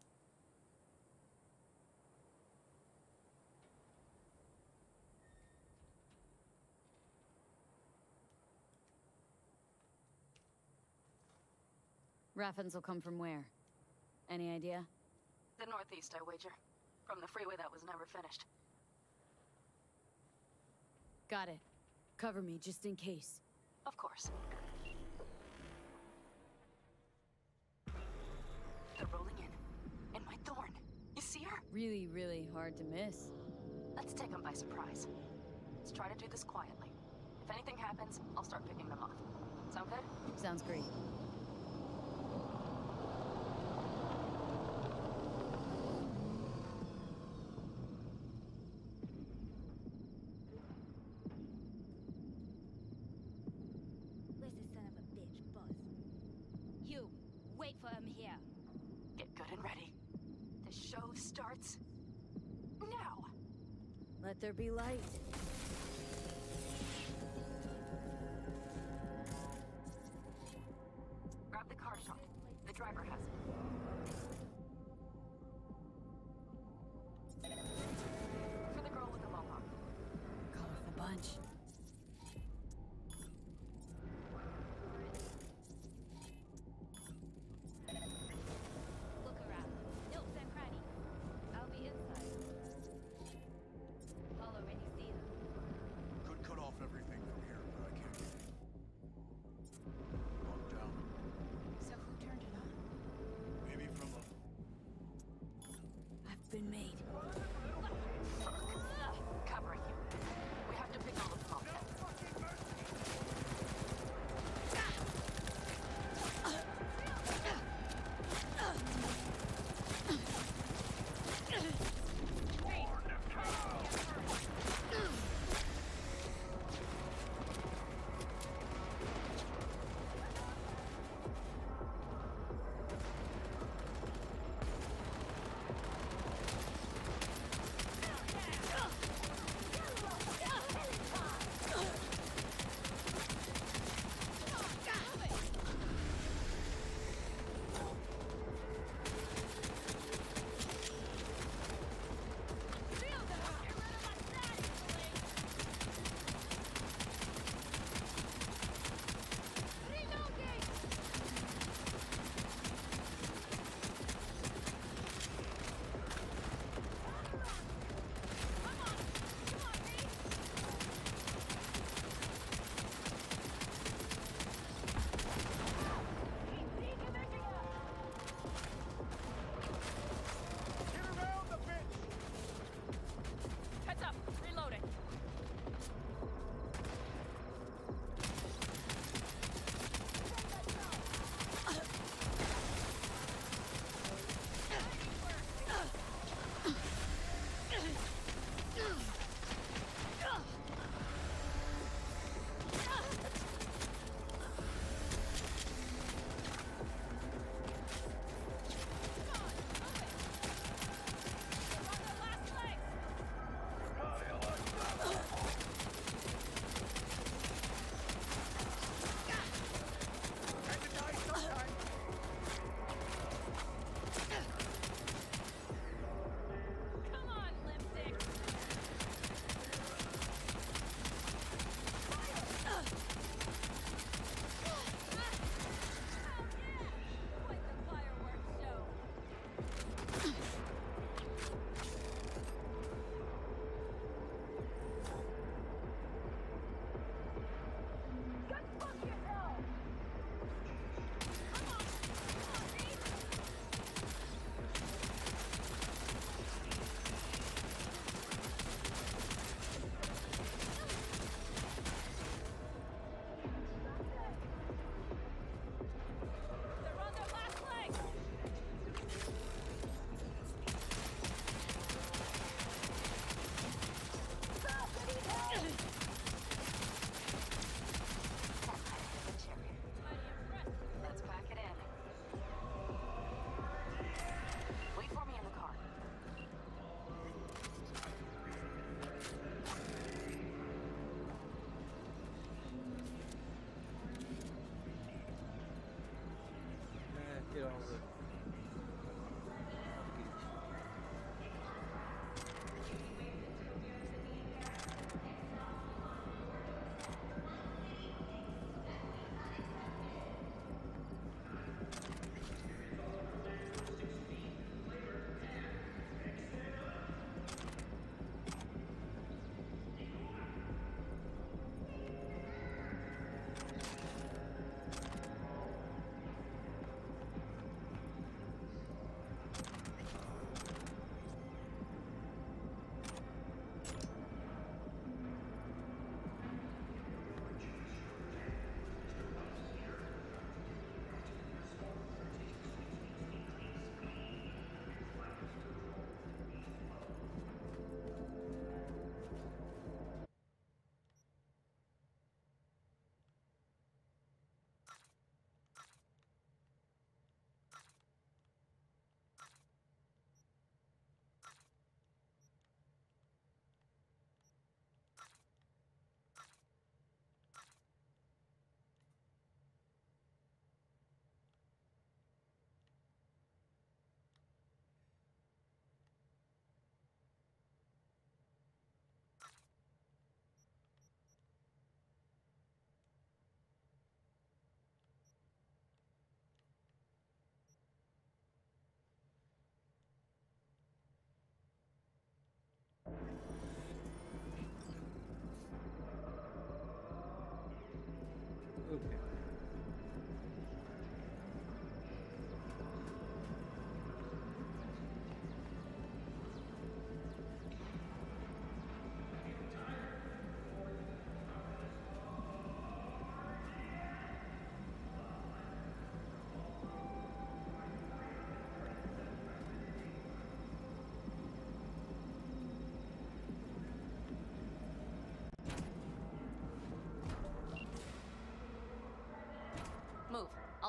Raffens will come from where? Any idea? The northeast, I wager. From the freeway that was never finished. Got it. Cover me, just in case. Of course. They're rolling in. And my thorn. You see her? Really, really hard to miss. Let's take them by surprise. Let's try to do this quietly. If anything happens, I'll start picking them off. Sound good? Sounds great. Where's the son of a bitch, boss? You, wait for him here. Get good and ready. The show starts now. Let there be light. Grab the car shot. The driver has it. For the girl with the mohawk. Colorful bunch. Look around. Nooks and crannies. I'll be inside. I'll already see them. Could cut off everything from here, but I can't get in. Locked down. So who turned it on? Maybe from a... I've been made. Covering you. We have to pick all of them.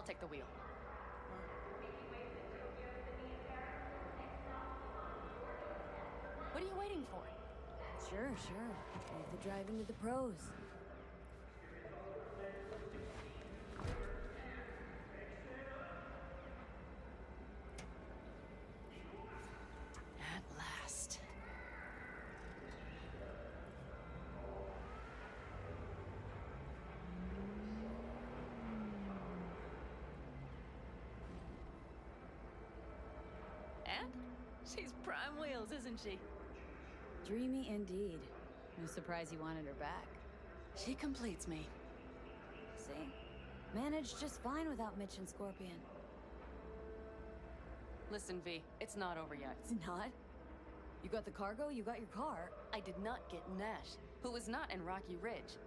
I'll take the wheel. What are you waiting for? Sure. Leave the driving to the pros. At last. And she's prime wheels, isn't she? Dreamy indeed. No surprise you wanted her back. She completes me. See? Managed just fine without Mitch and Scorpion. Listen, V, it's not over yet. It's not? You got the cargo, you got your car. I did not get Nash, who was not in Rocky Ridge.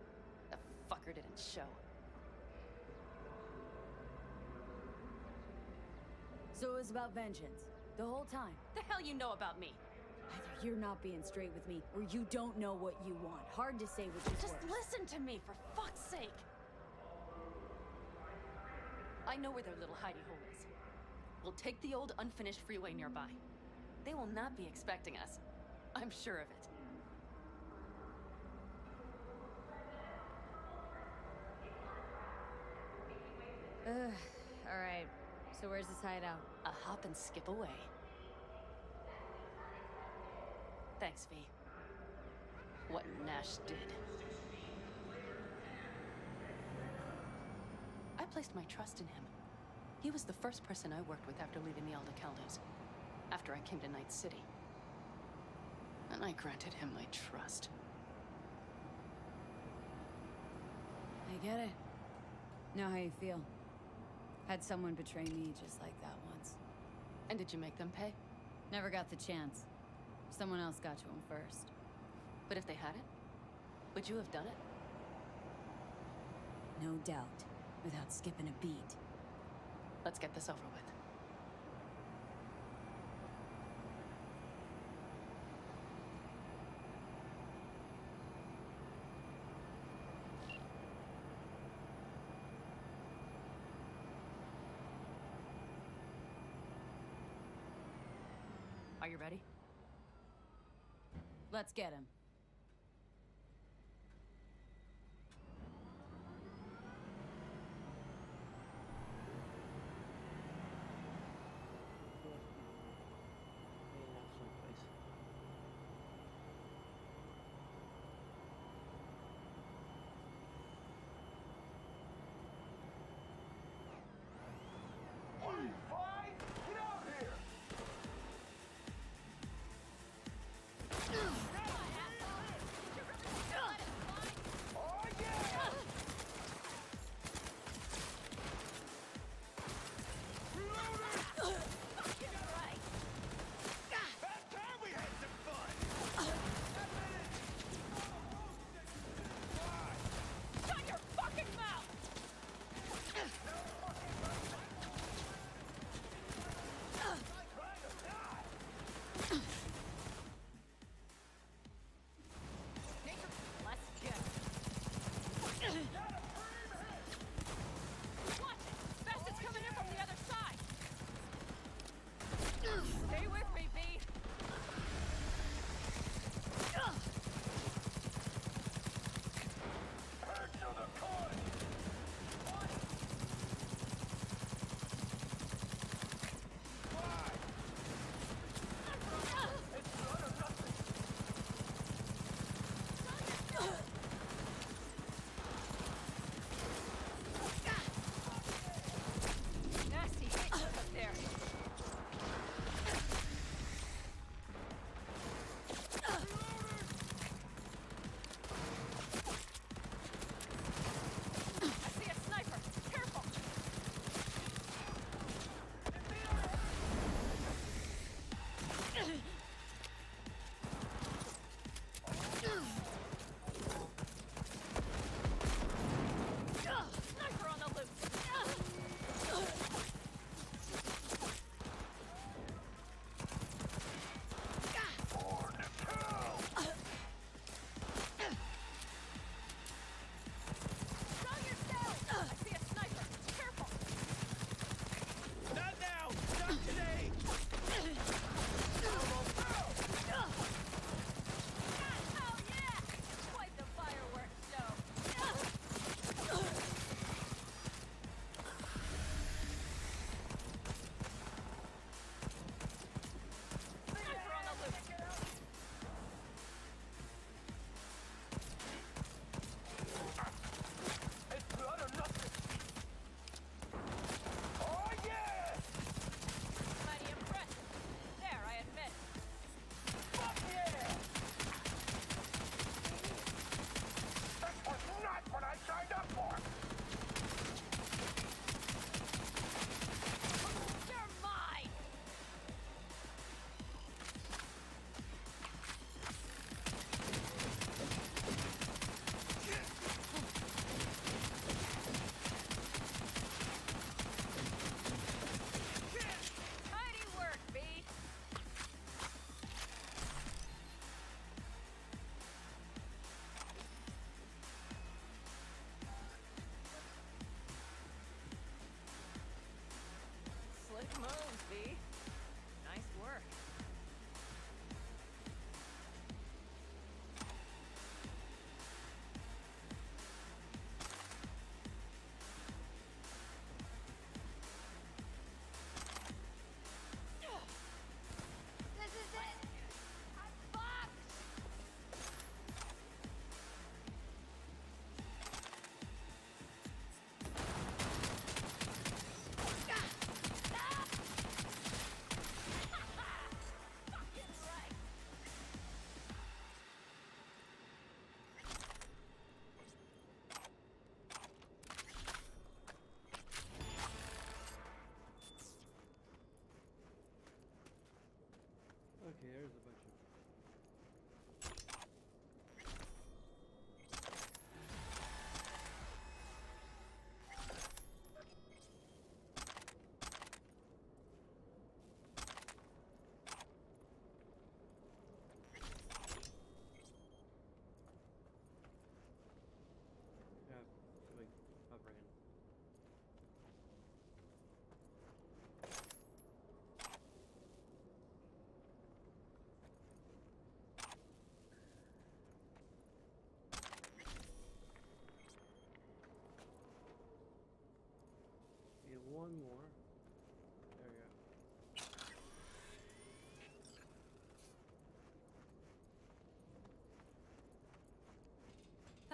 The fucker didn't show. So it was about vengeance. The whole time. The hell you know about me? Either you're not being straight with me, or you don't know what you want. Hard to say which is Just worse. listen to me, for fuck's sake! I know where their little hidey hole is. We'll take the old unfinished freeway nearby. They will not be expecting us. I'm sure of it. Alright. So where's this hideout? A hop and skip away. Thanks, V. What Nash did. I placed my trust in him. He was the first person I worked with after leaving the Aldecaldos. After I came to Night City. And I granted him my trust. I get it. Know how you feel. Had someone betray me just like that once. And did you make them pay? Never got the chance. Someone else got to him first. But if they hadn't, would you have done it? No doubt. Without skipping a beat. Let's get this over with. Are you ready? Let's get him.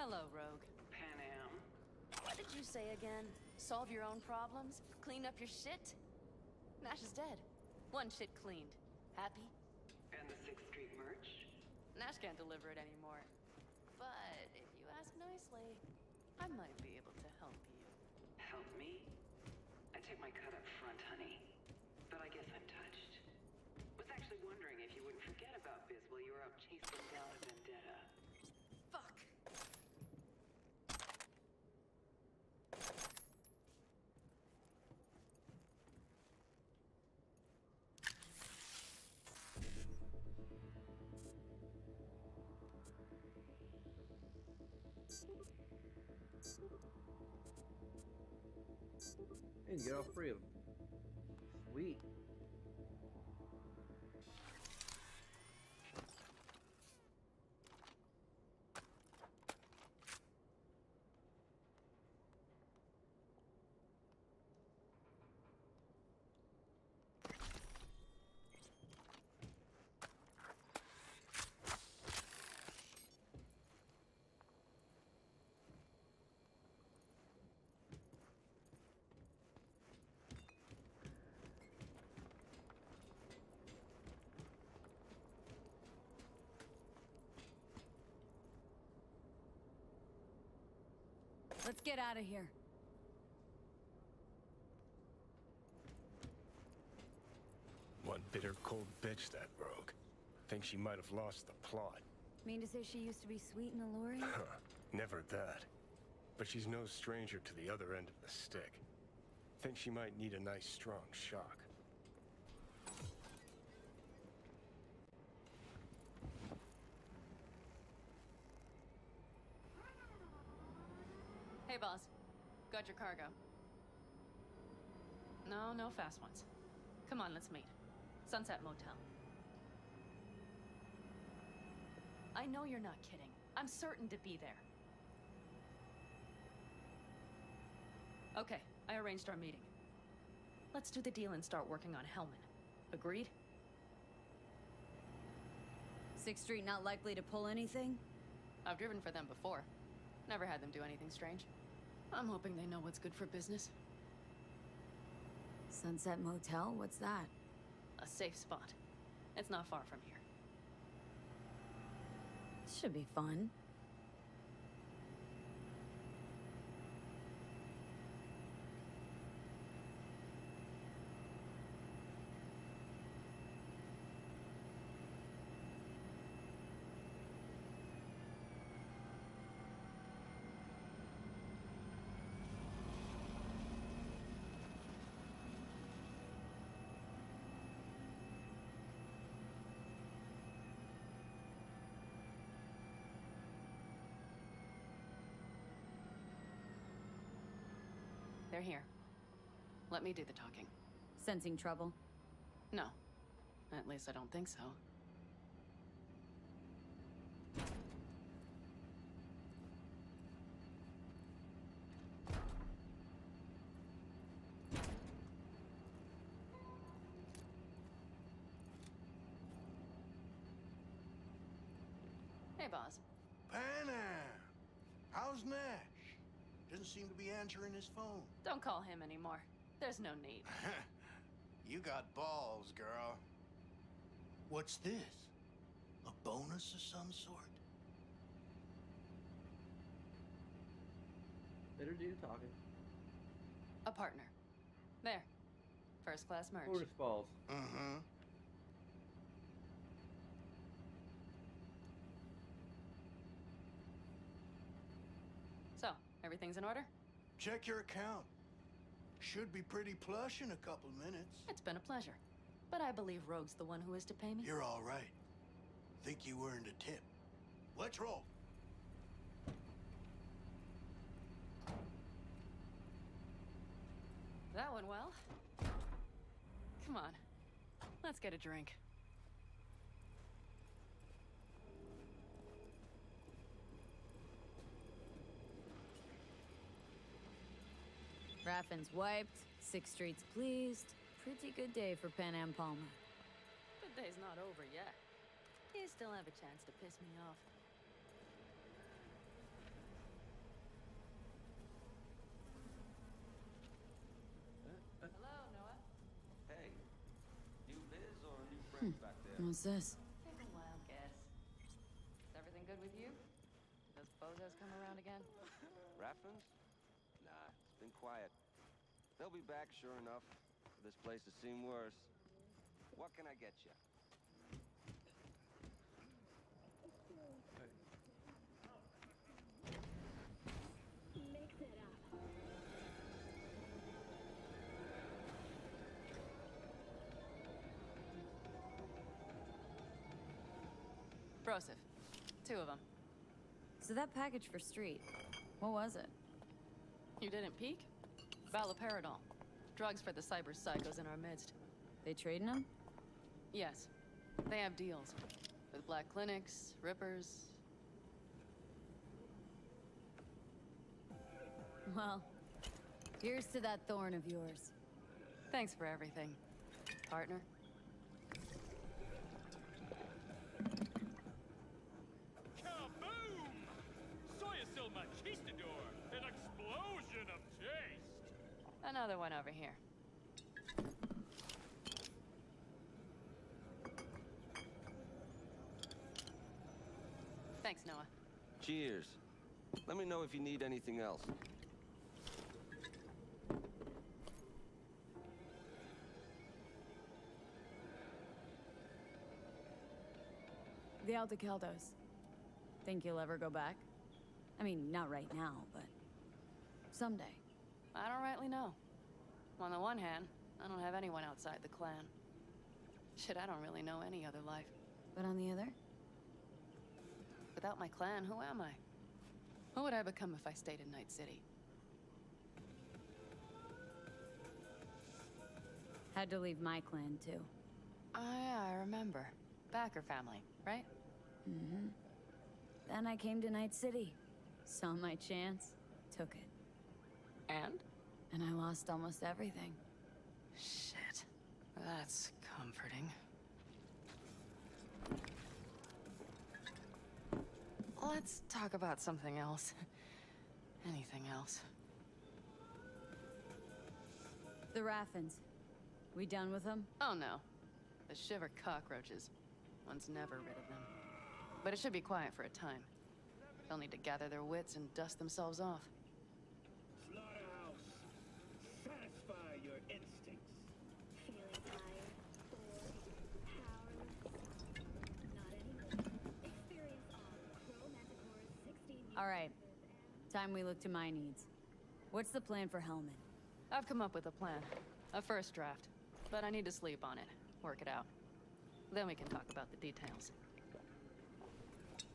Hello, Rogue. Pan Am. What did you say again? Solve your own problems? Clean up your shit? Nash is dead. One shit cleaned. Happy? And the 6th Street merch? Nash can't deliver it anymore. But if you ask nicely, I might be able to help you. Help me? I take my cut up front, honey. But I guess I'm touched. Was actually wondering if you wouldn't forget about Biz while you were out chasing down a vendetta. Fuck. And you get all three of them. Sweet. Let's get out of here. One bitter, cold bitch, that rogue. Think she might have lost the plot. Mean to say she used to be sweet and alluring? Never that. But she's no stranger to the other end of the stick. Think she might need a nice, strong shock. Hey, boss. Got your cargo. No, no fast ones. Come on, let's meet. Sunset Motel. I know you're not kidding. I'm certain to be there. Okay, I arranged our meeting. Let's do the deal and start working on Hellman. Agreed? 6th Street not likely to pull anything? I've driven for them before. Never had them do anything strange. I'm hoping they know what's good for business. Sunset Motel? What's that? A safe spot. It's not far from here. Should be fun. They're here. Let me do the talking. Sensing trouble? No. At least I don't think so. Hey, boss. Pan Am! How's Nash? Doesn't seem to be answering his phone. Don't call him anymore. There's no need. You got balls, girl. What's this? A bonus of some sort? Better do talking. A partner. There. First class merch. Tortoise balls. Mm-hmm. So, everything's in order? Check your account. Should be pretty plush in a couple minutes. It's been a pleasure. But I believe Rogue's the one who is to pay me. You're all right. Think you earned a tip. Let's roll. That went well. Come on. Let's get a drink. Raffin's wiped, 6th Street's pleased. Pretty good day for Pan Am Palmer. Good day's not over yet. You still have a chance to piss me off. What's this? Take a wild guess. Is everything good with you? Those bozos come around again? Raffins? Nah, it's been quiet. They'll be back, sure enough. This place has seen worse. What can I get you? Mix it up. Broseph. 2 of them. So that package for Street, what was it? You didn't peek? Valoperidol. Drugs for the cyber psychos in our midst. They trading them? Yes. They have deals. With black clinics, rippers. Well, here's to that thorn of yours. Thanks for everything, partner. Kaboom! Soy still machistador! An explosion of taste! Another one over here. Thanks, Noah. Cheers. Let me know if you need anything else. The Aldecaldos. Think you'll ever go back? I mean, not right now, but someday. I don't rightly know. On the one hand, I don't have anyone outside the clan. Shit, I don't really know any other life. But on the other? Without my clan, who am I? Who would I become if I stayed in Night City? Had to leave my clan, too. Oh yeah, I remember. Backer family, right? Mm-hmm. Then I came to Night City. Saw my chance, took it. And? And I lost almost everything. Shit. That's comforting. Let's talk about something else. Anything else. The Raffins. We done with them? Oh no. The shiver cockroaches. One's never rid of them. But it should be quiet for a time. They'll need to gather their wits and dust themselves off. Slaughterhouse. Satisfy your instincts. Feeling tired, bored, powerless. Not anymore. Experience all Crow Manticore's 16 years. All right. Time we look to my needs. What's the plan for Hellman? I've come up with a plan. A first draft. But I need to sleep on it. Work it out. Then we can talk about the details.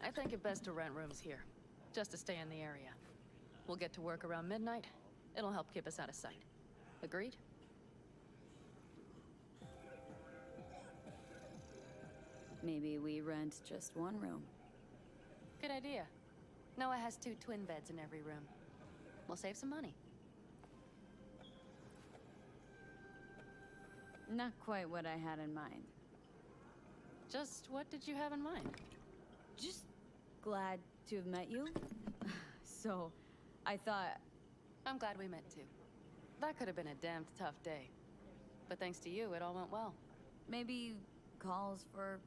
I think it best to rent rooms here. Just to stay in the area. We'll get to work around midnight. It'll help keep us out of sight. Agreed? Maybe we rent just one room. Good idea. Noah has 2 twin beds in every room. We'll save some money. Not quite what I had in mind. Just what did you have in mind? Just glad to have met you. So, I thought... I'm glad we met too. That could have been a damned tough day. But thanks to you, it all went well. Maybe calls for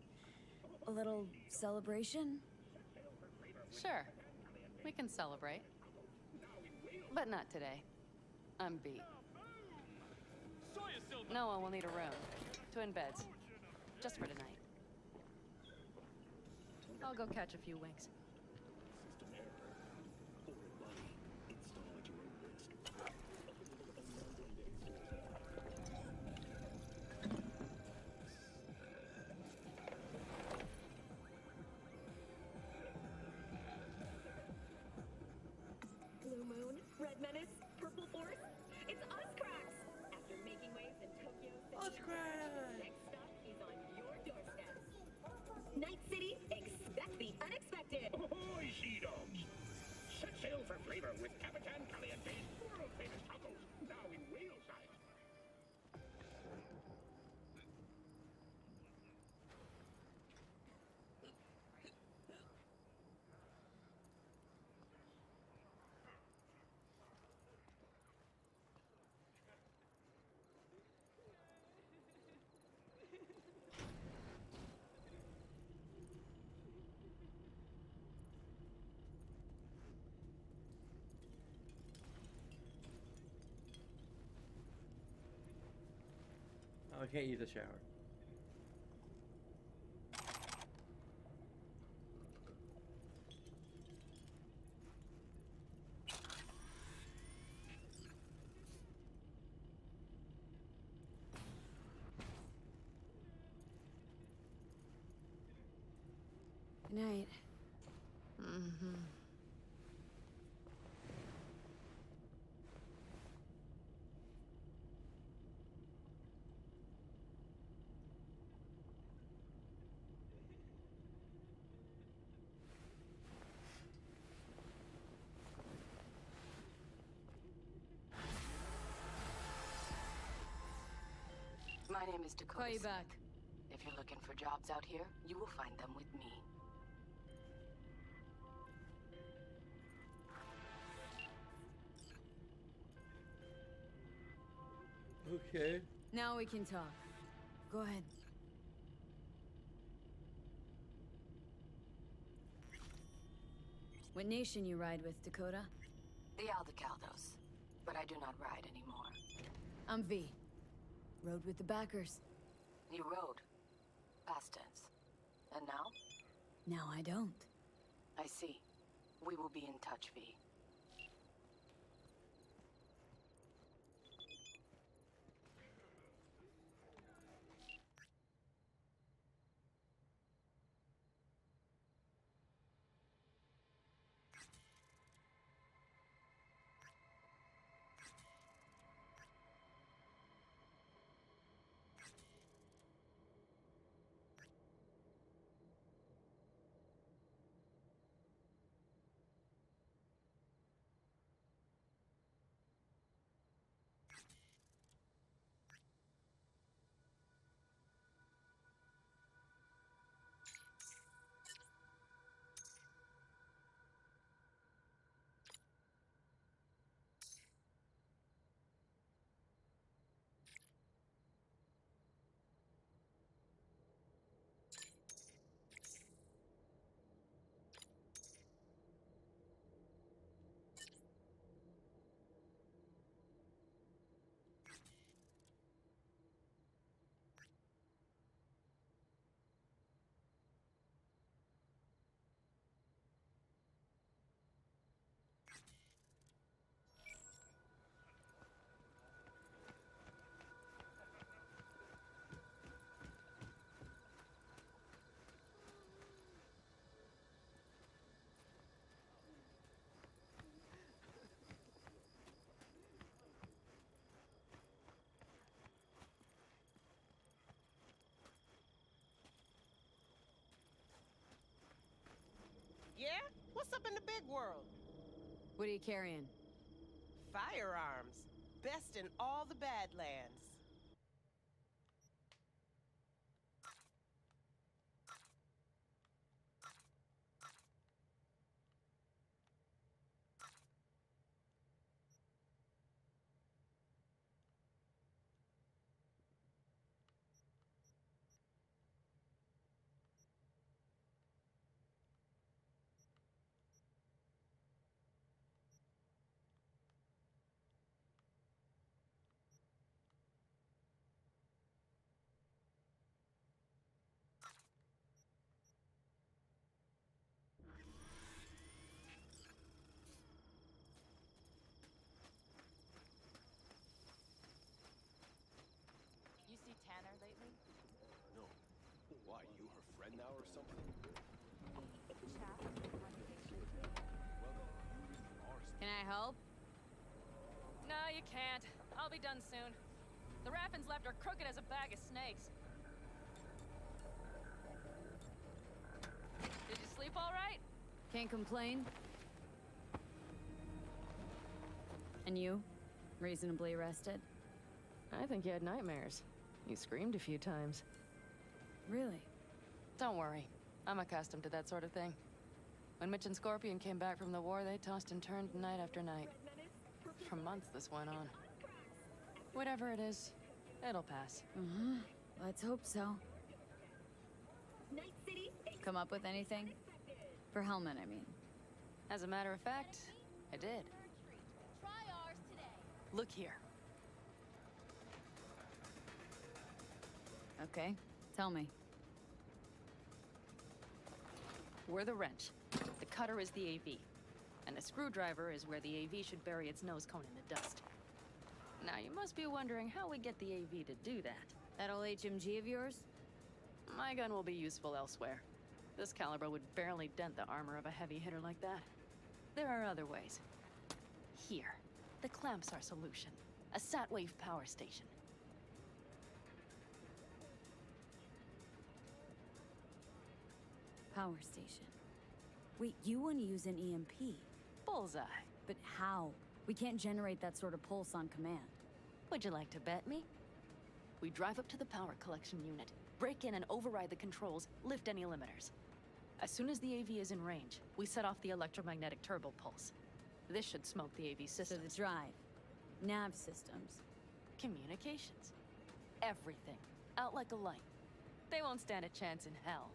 a little celebration? Sure. We can celebrate. But not today. I'm beat. Noah will need a room. Twin beds. Just for tonight. I'll go catch a few winks. Blue Moon, Red Menace, Purple Force. It's us cracks! After making waves in Tokyo City. Us cracks! Next stop is on your doorstep. Night City, expect the unexpected. Ahoy, sea dogs! Set sail for flavor with Capitan Caliente's world-famous tacos, now in whale size. can't use the shower. Good night. Mm-hmm. My name is Dakota. Call you back. If you're looking for jobs out here, you will find them with me. Okay. Now we can talk. Go ahead. What nation you ride with, Dakota? The Aldecaldos. But I do not ride anymore. I'm V. Rode with the backers. You rode. Past tense. And now? Now I don't. I see. We will be in touch, V. Yeah? What's up in the big world? What are you carrying? Firearms. Best in all the Badlands. You see Tanner lately? No. Why, you her friend now or something? Can I help? No, you can't. I'll be done soon. The Raffins left her crooked as a bag of snakes. Did you sleep all right? Can't complain. And you? Reasonably rested? I think you had nightmares. You screamed a few times. Really? Don't worry. I'm accustomed to that sort of thing. When Mitch and Scorpion came back from the war, they tossed and turned night after night. For months this went on. Whatever it is, it'll pass. Mm-hmm. Let's hope so. Night City. Come up with anything? For Hellman, I mean. As a matter of fact, I did. Try ours today. Look here. Okay, tell me. We're the wrench. The cutter is the AV. And the screwdriver is where the AV should bury its nose cone in the dust. Now, you must be wondering how we get the AV to do that. That old HMG of yours? My gun will be useful elsewhere. This caliber would barely dent the armor of a heavy hitter like that. There are other ways. Here. The clamp's our solution. A sat-wave power station. Power station. Wait, you want to use an EMP? Bullseye. But how? We can't generate that sort of pulse on command. Would you like to bet me? We drive up to the power collection unit, break in and override the controls, lift any limiters. As soon as the AV is in range, we set off the electromagnetic turbo pulse. This should smoke the AV systems. So the drive, nav systems, communications, everything. Out like a light. They won't stand a chance in hell.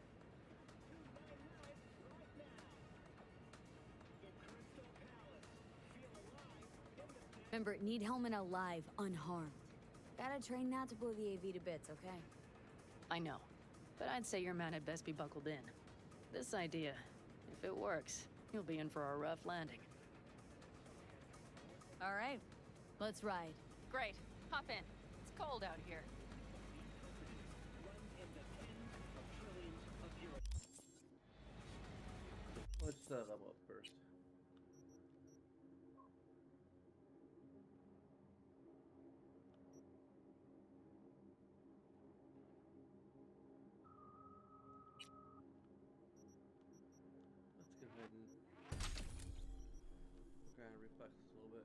Remember, need Hellman alive, unharmed. Gotta train not to blow the AV to bits, okay? I know, but I'd say your man had best be buckled in. This idea, if it works, you'll be in for a rough landing. All right, let's ride. Great, hop in. It's cold out here. Let's level up first. Let's go ahead and kind of reflex this a little bit.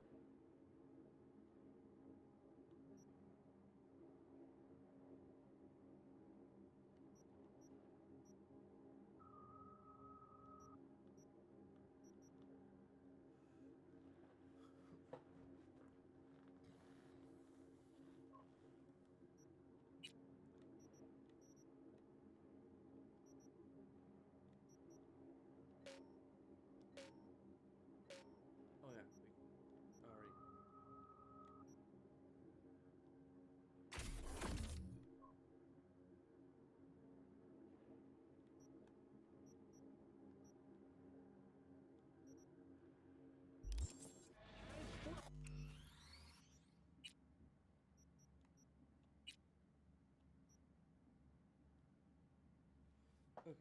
Oh yeah, we already. Okay.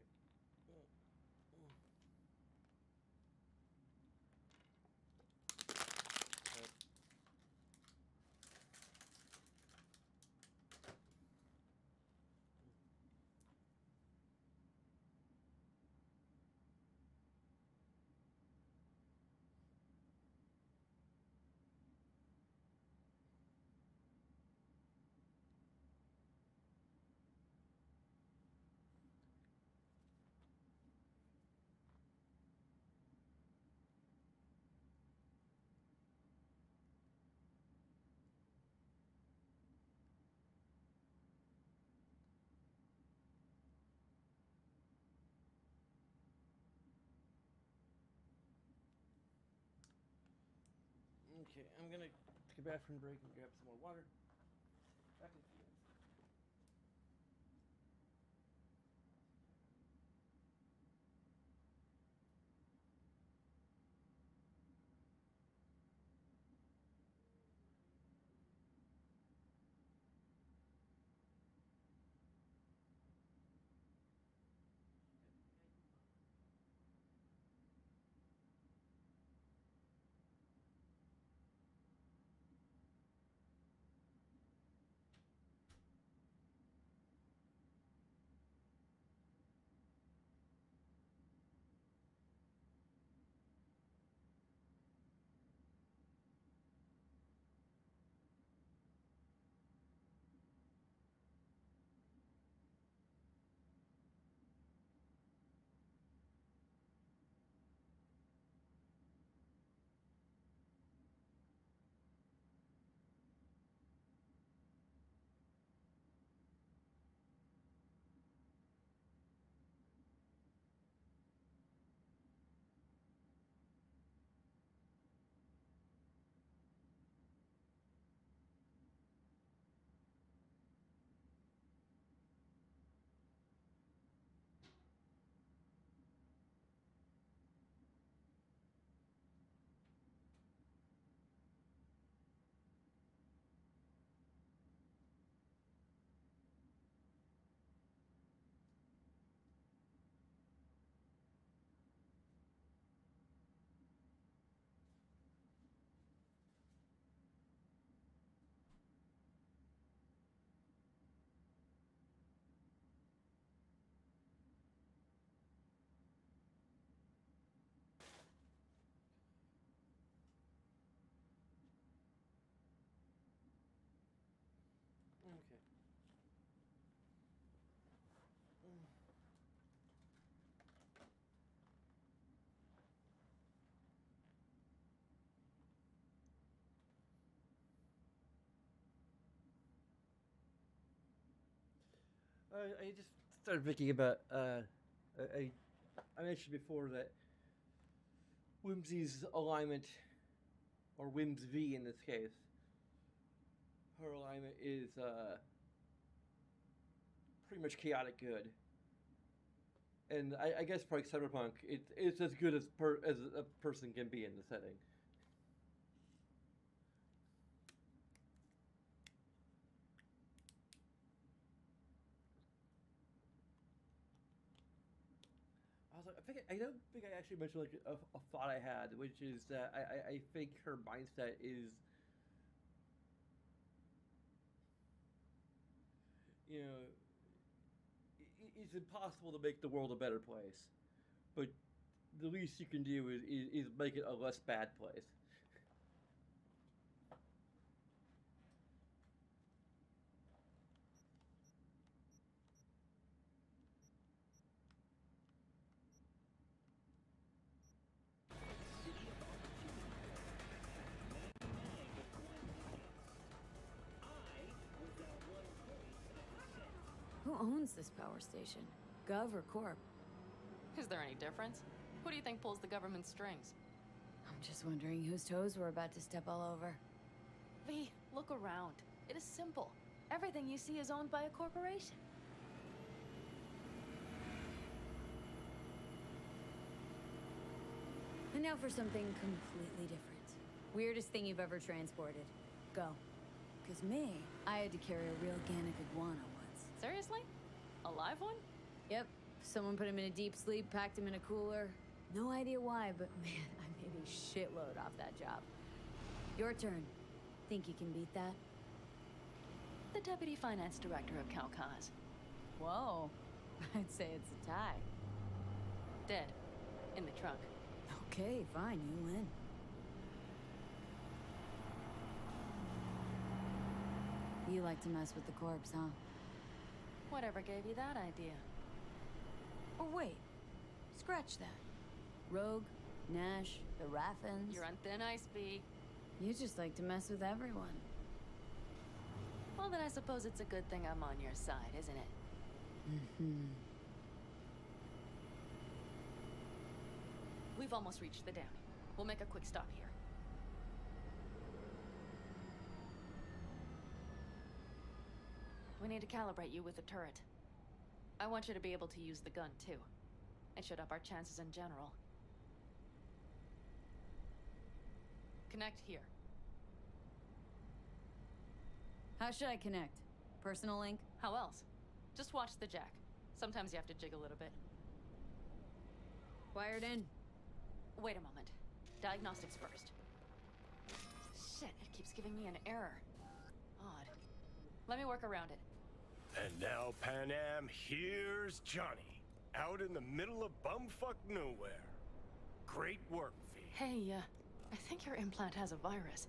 Okay, I'm gonna take a bathroom break and grab some more water. Back in a few minutes. I just started thinking about I mentioned before that Whimsy's alignment, or Whims-V in this case, her alignment is pretty much chaotic good. And I guess for like Cyberpunk, it's as good as a person can be in the setting. I don't think I actually mentioned like a thought I had, which is that I think her mindset is, you know, it's impossible to make the world a better place, but the least you can do is make it a less bad place. Who owns this power station? Gov or Corp? Is there any difference? Who do you think pulls the government strings? I'm just wondering whose toes we're about to step all over. V, look around. It is simple. Everything you see is owned by a corporation. And now for something completely different. Weirdest thing you've ever transported. Go. Because me, I had to carry a real organic iguana once. Seriously? A live one? Yep. Someone put him in a deep sleep, packed him in a cooler. No idea why, but man, I made a shitload off that job. Your turn. Think you can beat that? The Deputy Finance Director of Kaukaz. Whoa. I'd say it's a tie. Dead. In the trunk. Okay, fine, you win. You like to mess with the corpse, huh? Whatever gave you that idea? Or wait, scratch that. Rogue, Nash, the Raffins. You're on thin ice, V. You just like to mess with everyone. Well, then I suppose it's a good thing I'm on your side, isn't it? Mm-hmm. We've almost reached the dam. We'll make a quick stop here. We need to calibrate you with the turret. I want you to be able to use the gun, too. It should up our chances in general. Connect here. How should I connect? Personal link? How else? Just watch the jack. Sometimes you have to jig a little bit. Wired in. Wait a moment. Diagnostics first. Shit, it keeps giving me an error. Odd. Let me work around it. And now, Pan Am, here's Johnny. Out in the middle of bumfuck nowhere. Great work, V. Hey, I think your implant has a virus.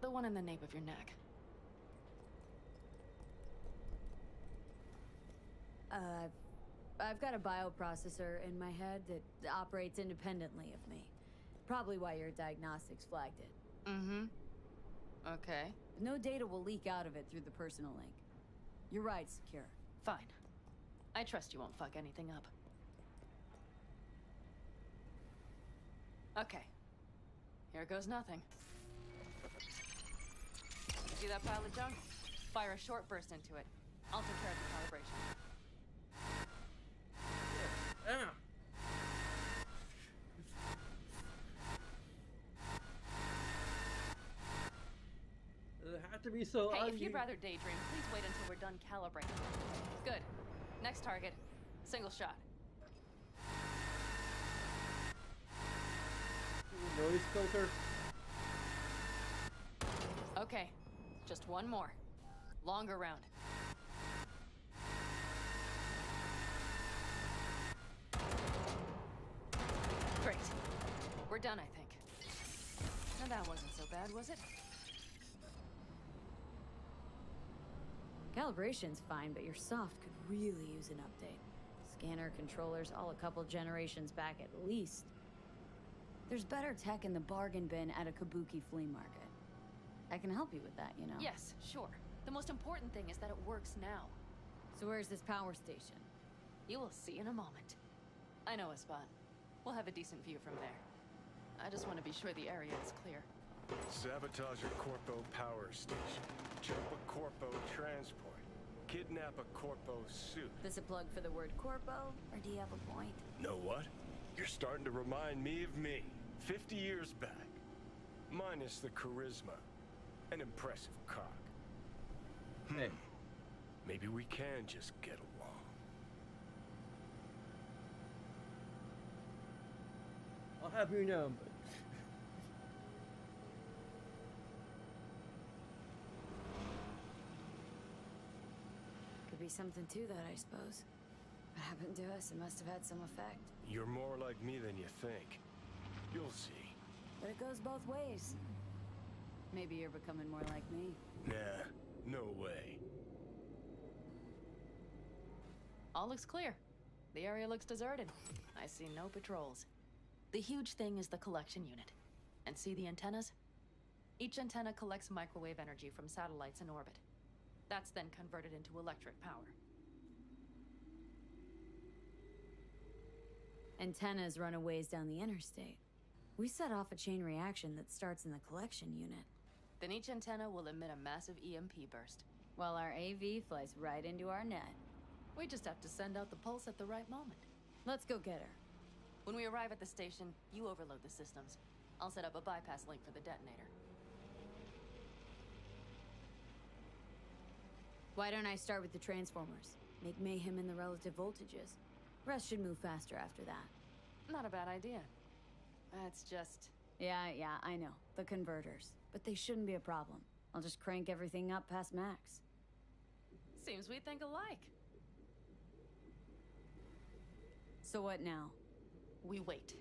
The one in the nape of your neck. I've got a bioprocessor in my head that operates independently of me. Probably why your diagnostics flagged it. Mm-hmm. Okay. No data will leak out of it through the personal link. You're right, secure. Fine. I trust you won't fuck anything up. Okay. Here goes nothing. You see that pile of junk? Fire a short burst into it. I'll take care of the calibration. Ah. Does it have to be so Hey, if you'd rather daydream, please wait until we're done calibrating. Good. Next target. Single shot. Noise filter? Okay. Just one more. Longer round. Great. We're done, I think. Now that wasn't so bad, was it? Calibration's fine, but your soft could really use an update. Scanner controllers all a couple generations back at least. There's better tech in the bargain bin at a Kabuki flea market. I can help you with that, you know. Yes, sure. The most important thing is that it works now. So where's this power station? You will see in a moment. I know a spot. We'll have a decent view from there. I just want to be sure the area is clear. Sabotage a Corpo power station. Jump a Corpo transport. Kidnap a Corpo suit. This a plug for the word corpo, or do you have a point? Know what? You're starting to remind me of me. 50 years back. Minus the charisma. An impressive cock. Hey. Maybe we can just get along. I'll have you know, but... Could be something to that, I suppose. What happened to us? It must have had some effect. You're more like me than you think. You'll see. But it goes both ways. Maybe you're becoming more like me. Nah, no way. All looks clear. The area looks deserted. I see no patrols. The huge thing is the collection unit. And see the antennas? Each antenna collects microwave energy from satellites in orbit. That's then converted into electric power. Antennas run a ways down the interstate. We set off a chain reaction that starts in the collection unit. Then each antenna will emit a massive EMP burst. While our AV flies right into our net. We just have to send out the pulse at the right moment. Let's go get her. When we arrive at the station, you overload the systems. I'll set up a bypass link for the detonator. Why don't I start with the transformers? Make mayhem in the relative voltages. Rest should move faster after that. Not a bad idea. That's just... Yeah, I know. The converters. But they shouldn't be a problem. I'll just crank everything up past max. Seems we think alike. So what now? We wait.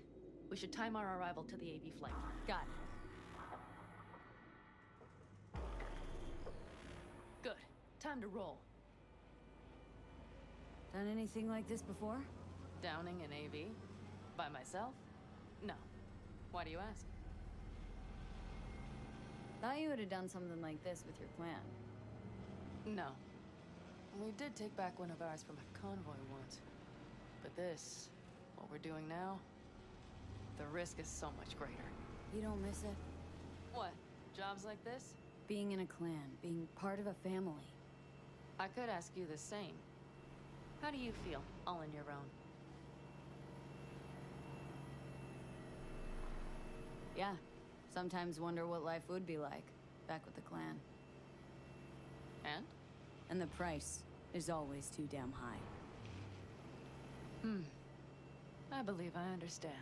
We should time our arrival to the AV flight. Got it. Good. Time to roll. Done anything like this before? Downing an AV? By myself? No. Why do you ask? Thought you would have done something like this with your clan. No. We did take back one of ours from a convoy once. But this, what we're doing now, the risk is so much greater. You don't miss it? What? Jobs like this? Being in a clan, being part of a family. I could ask you the same. How do you feel, all on your own? Yeah. Sometimes wonder what life would be like, back with the clan. And? And the price is always too damn high. I believe I understand.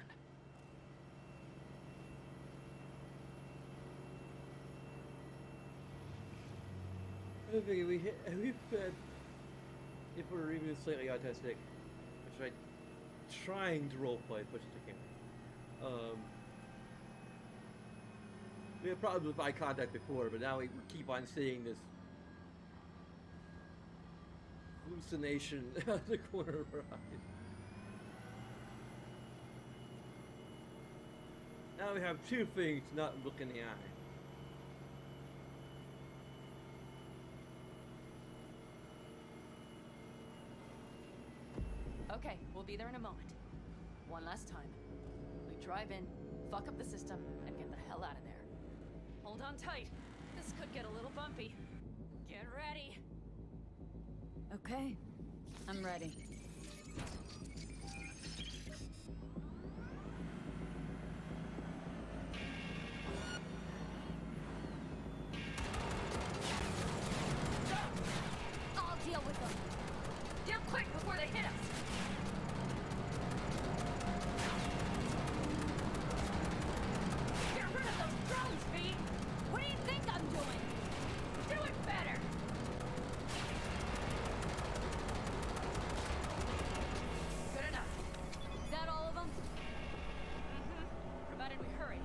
I figure we've been, if we're even slightly autistic, which I'm trying to roleplay as much as I can. We had problems with eye contact before, but now we keep on seeing this hallucination out the corner of our eyes. Now we have two things to not look in the eye. Okay, we'll be there in a moment. One last time. We drive in, fuck up the system, and get the hell out of there. Hold on tight. This could get a little bumpy. Get ready. Okay. I'm ready. I'll deal with them. Deal quick before they hit us. Get rid of those drones, V! What do you think I'm doing? Do it better! Good enough. Is that all of them? Provided we hurry.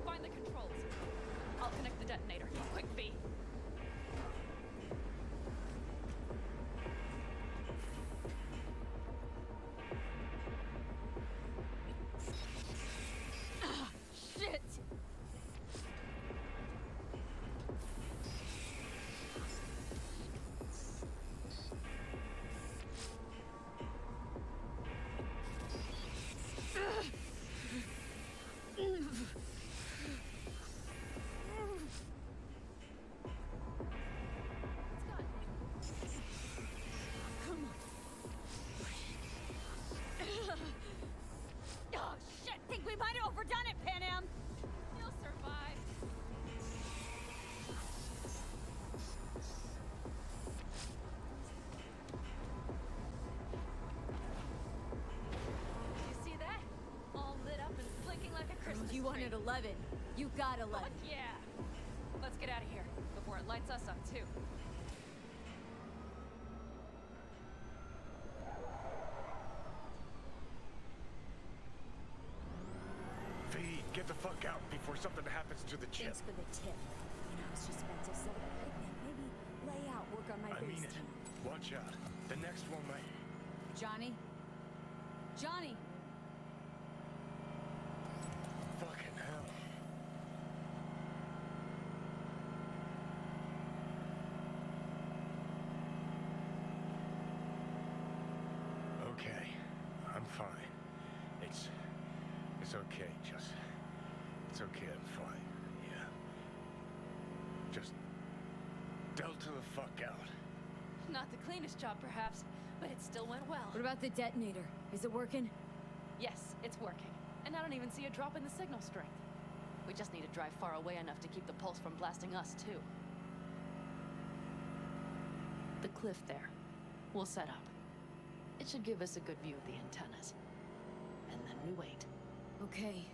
Find the controls. I'll connect the detonator. Quick, V. Oh, shit! Think we might have overdone it, Pan Am! You'll survive. You see that? All lit up and blinking like a Christmas You wanted tree. 11. You got 11. Fuck yeah! Let's get out of here before it lights us up too. V, get the fuck out before something happens to the chip. Thanks for the tip. I was just about to set up a picnic. Maybe lay out, work on my I mean base it. team. Watch out. The next one might... Johnny? Johnny! Fucking hell. Okay. I'm fine. It's okay, just... It's okay, I'm fine. Yeah. Just... Delta the fuck out. Not the cleanest job, perhaps, but it still went well. What about the detonator? Is it working? Yes, it's working. And I don't even see a drop in the signal strength. We just need to drive far away enough to keep the pulse from blasting us, too. The cliff there. We'll set up. It should give us a good view of the antennas. And then we wait. Okay.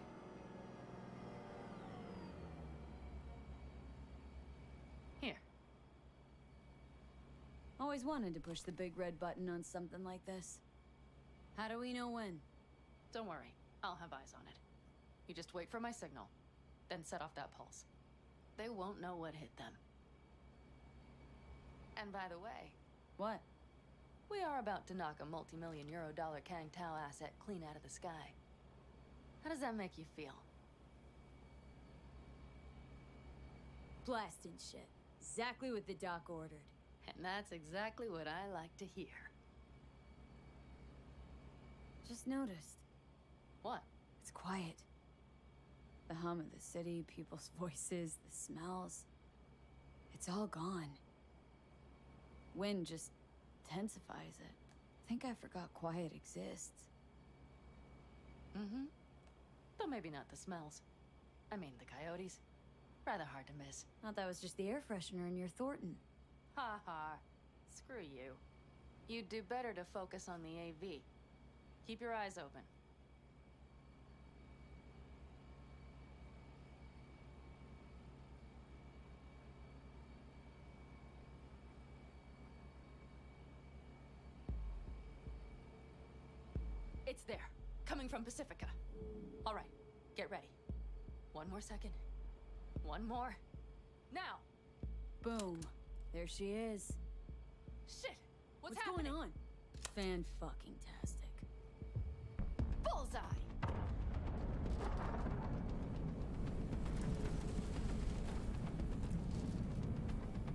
Here. Always wanted to push the big red button on something like this. How do we know when? Don't worry. I'll have eyes on it. You just wait for my signal. Then set off that pulse. They won't know what hit them. And by the way... What? We are about to knock a multi-million euro Kang Tao asset clean out of the sky. How does that make you feel? Blasting shit. Exactly what the doc ordered. And that's exactly what I like to hear. Just noticed. What? It's quiet. The hum of the city, people's voices, the smells. It's all gone. Wind just intensifies it. I think I forgot quiet exists. Mm-hmm. Though maybe not the smells. I mean, the coyotes. Rather hard to miss. Thought that was just the air freshener in your Thornton. Ha ha. Screw you. You'd do better to focus on the AV. Keep your eyes open. It's there. Coming from Pacifica. All right. Get ready. One more second. One more. Now! Boom. There she is. Shit! What's going happening? on? Fan-fucking-tastic. Bullseye!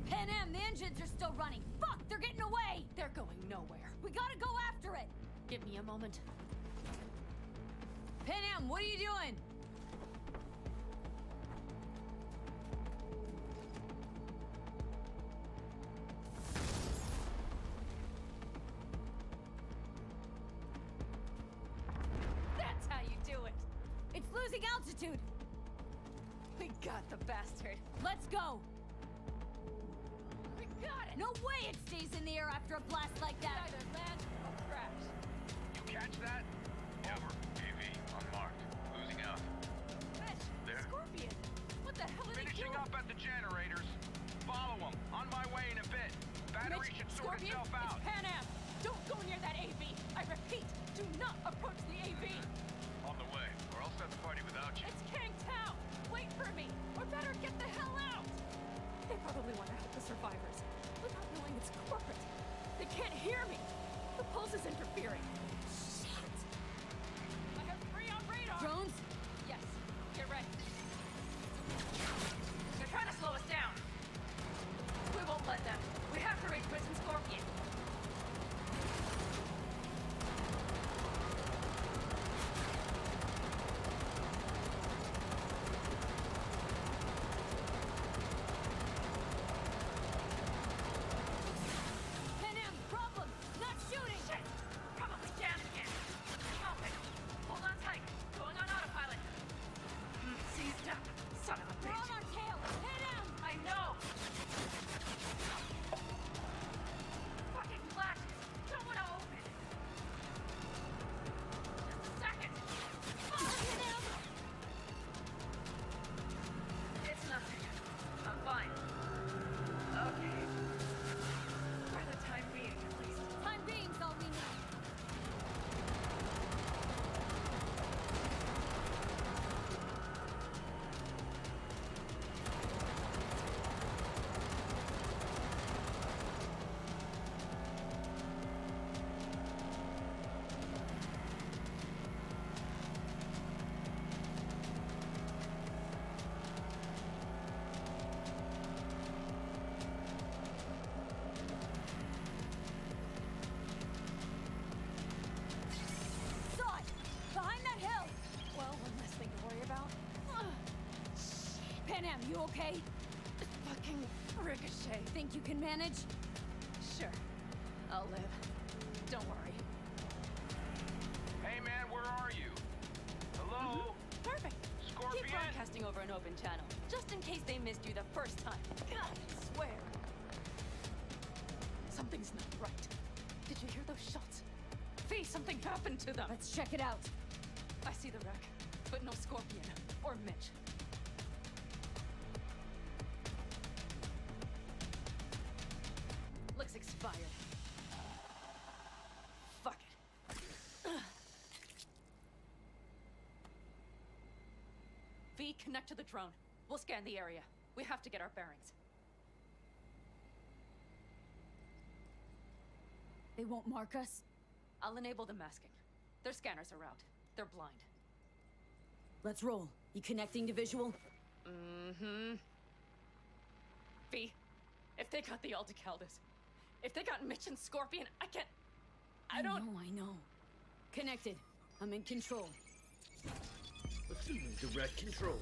Pan Am, the engines are still running. Fuck, they're getting away! They're going nowhere. We gotta go after it! Give me a moment. Pan Am, what are you doing? That's how you do it! It's losing altitude! We got the bastard. Let's go! We got it! No way it stays in the air after a blast like that! Either land or crash. You catch that? Over. AV, unmarked. Losing out. Fish! There. Scorpion! What the hell are they Finishing doing? up at the generators. Follow them. On my way in a bit. Battery Mitch, should sort Scorpion, itself out. It's Pan Am! Don't go near that AV! I repeat, do not approach the AV! On the way, or I'll start the party without you. It's Kang Tao! Wait for me! Or better, get the hell out! They probably want to help the survivors, without knowing it's corporate. They can't hear me! The pulse is interfering. Shit! I have 3 on radar! Drones? Yes, get ready. They're trying to slow us down. We won't let them. We have to reach Prison Scorpion. Pan Am, problem! Not shooting! Shit! Probably dead. Panam, you okay? Fucking ricochet. Think you can manage? Sure. I'll live. Don't worry. Hey man, where are you? Hello? Perfect. Scorpion? Keep broadcasting over an open channel, just in case they missed you the first time. God, I swear. Something's not right. Did you hear those shots? V, something happened to them. Let's check it out. I see the wreck, but no Scorpion or Mitch. Looks expired. Fuck it. V, connect to the drone. We'll scan the area. We have to get our bearings. They won't mark us? I'll enable the masking. Their scanners are out. They're blind. Let's roll. You connecting to visual? Mm-hmm. V, if they got the Aldecaldos, if they got Mitch and Scorpion, I don't... I know. Connected. I'm in control. Assuming direct control.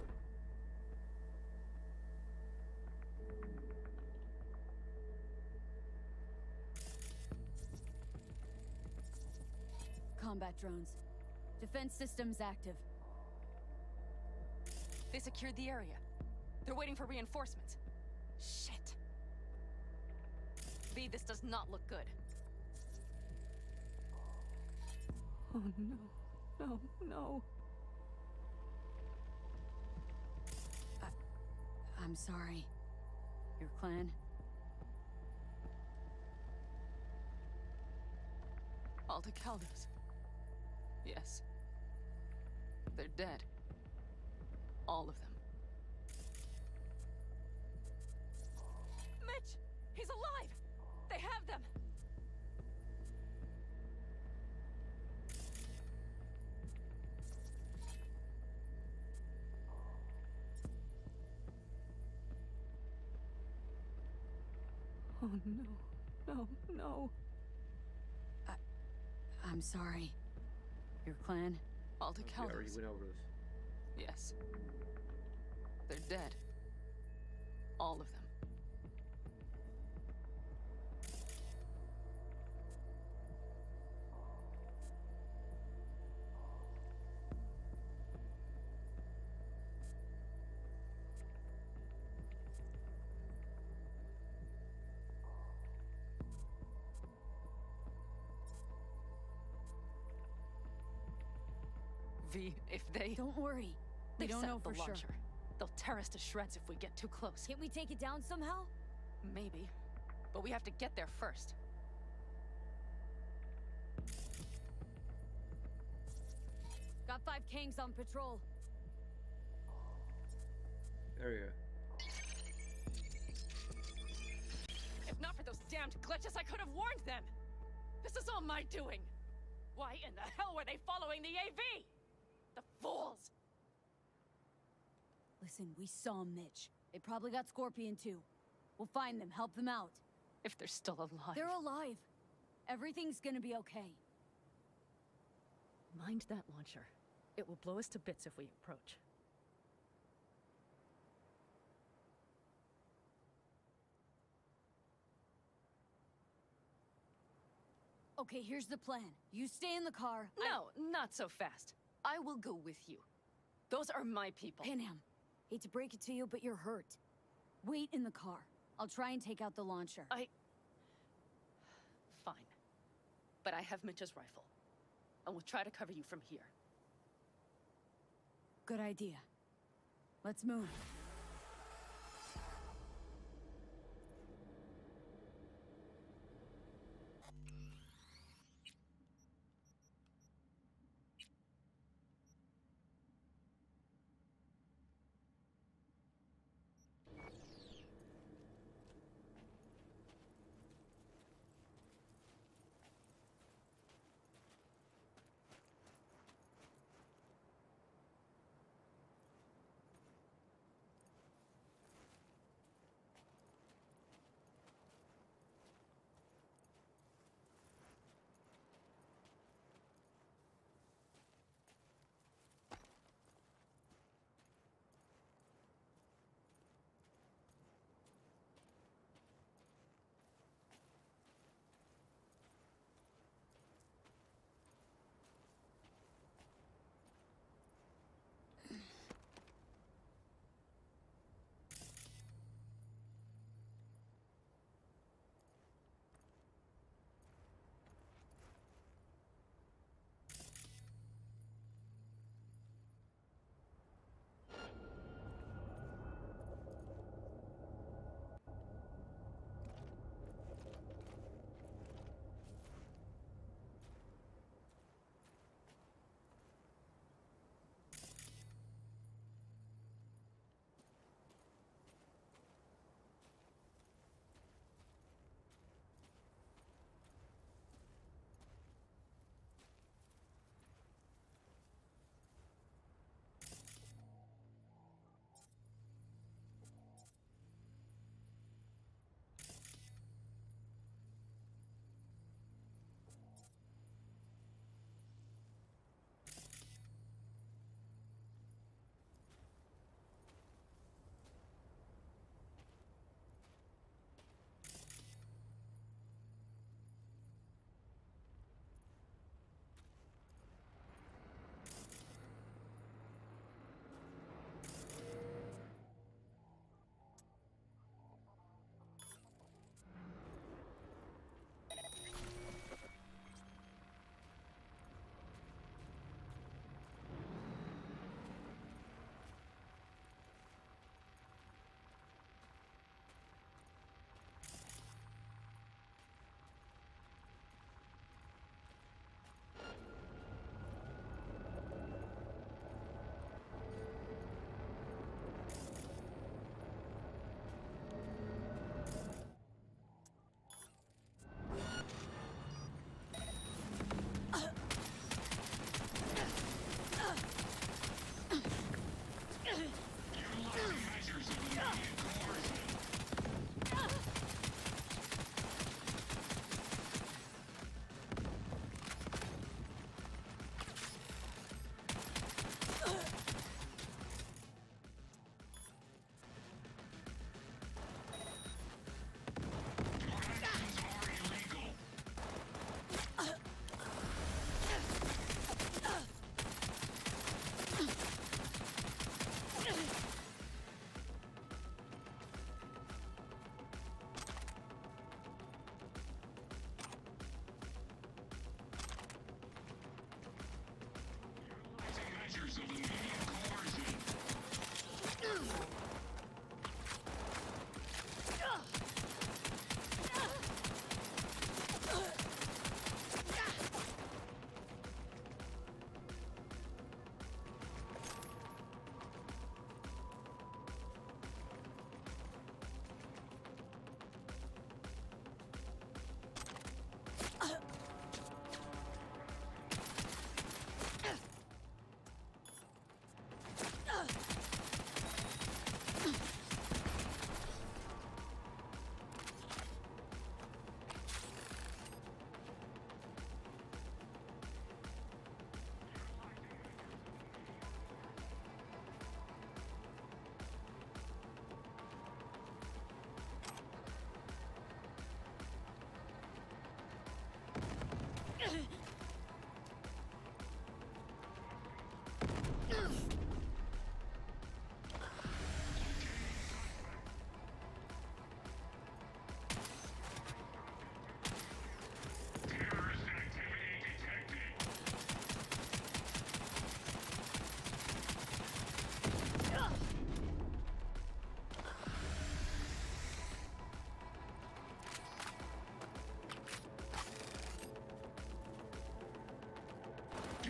Combat drones. Defense systems active. They secured the area. They're waiting for reinforcements. Shit. V, this does not look good. Oh no. No, no. I'm sorry. Your clan? Aldecaldos. Yes. They're dead. All of them. Mitch! He's alive! They have them! Oh no. No, no. I'm sorry. Your clan? Aldecaldos. We already went over this. Yes. They're dead. All of them. V, if they... Don't worry. We don't know for sure. They'll tear us to shreds if we get too close. Can't we take it down somehow? Maybe. But we have to get there first. Got 5 Kangs on patrol. There you go. If not for those damned glitches, I could have warned them! This is all my doing! Why in the hell were they following the AV? The fools! Listen, we saw Mitch. They probably got Scorpion too. We'll find them, help them out. If they're still alive. They're alive. Everything's gonna be okay. Mind that launcher. It will blow us to bits if we approach. Okay, here's the plan. You stay in the car. No, not so fast. I will go with you. Those are my people. Panam, hate to break it to you, but you're hurt. Wait in the car. I'll try and take out the launcher. Fine. But I have Mitch's rifle. And we'll try to cover you from here. Good idea. Let's move.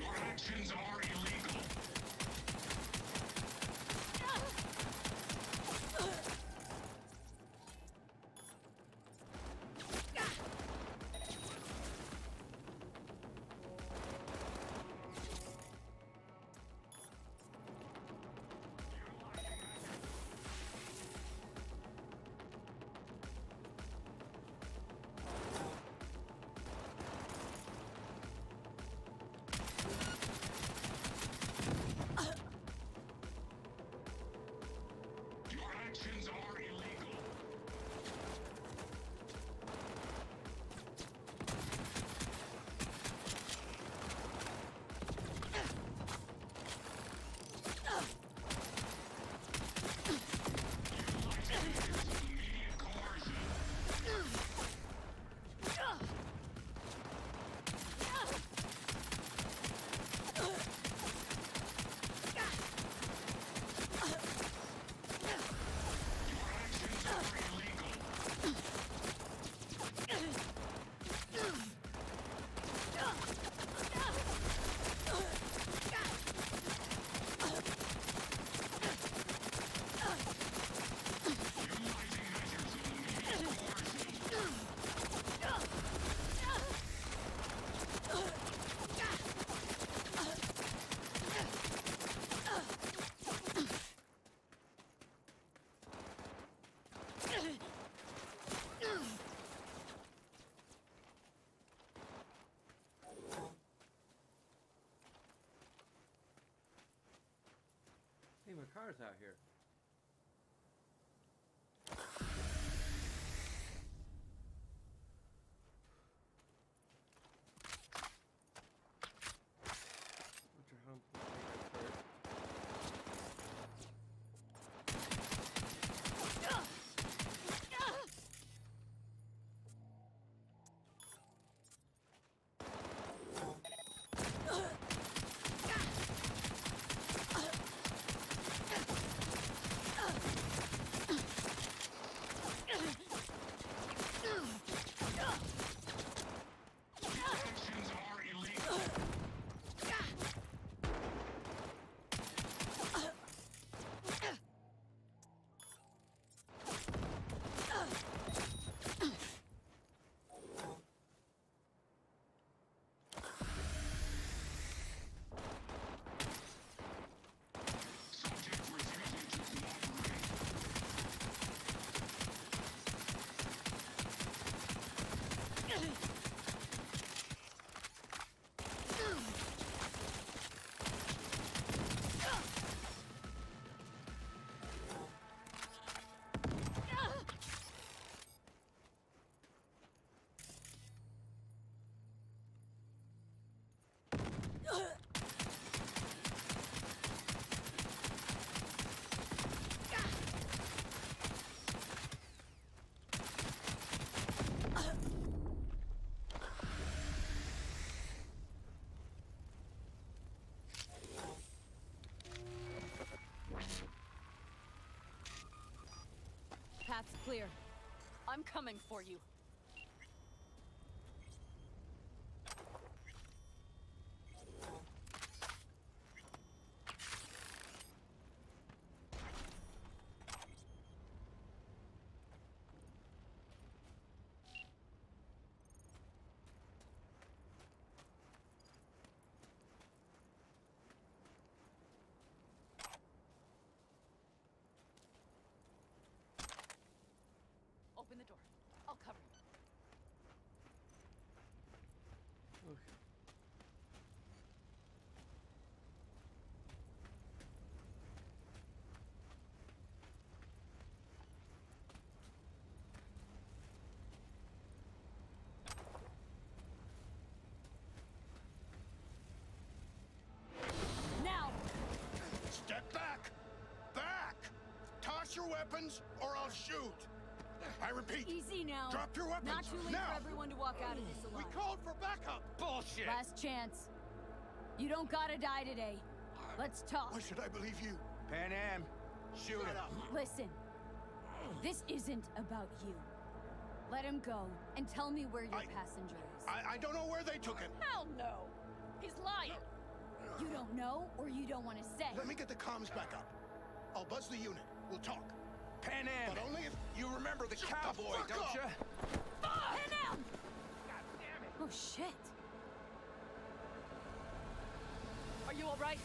Your actions are illegal. Actions are illegal. Immediate coercion. Hey, my car's out here. What's your home? Actions are illegal. Subject refusing to cooperate. Path's clear. I'm coming for you. Open the door. I'll cover you. Okay. Now! Step back! Back! Toss your weapons, or I'll shoot! I repeat, Easy now. drop your weapons! Not too late now! for everyone to walk out of this alive. We called for backup! Bullshit! Last chance. You don't gotta die today. Let's talk. Why should I believe you? Pan Am, shoot him. Listen. This isn't about you. Let him go and tell me where your passenger is. I don't know where they took him. Hell no! He's lying! You don't know, or you don't want to say? Let me get the comms back up. I'll buzz the unit. We'll talk. Pan Am! But only if... You remember the cowboy, don't you? Pan Am! God damn it! Oh, shit. Are you alright?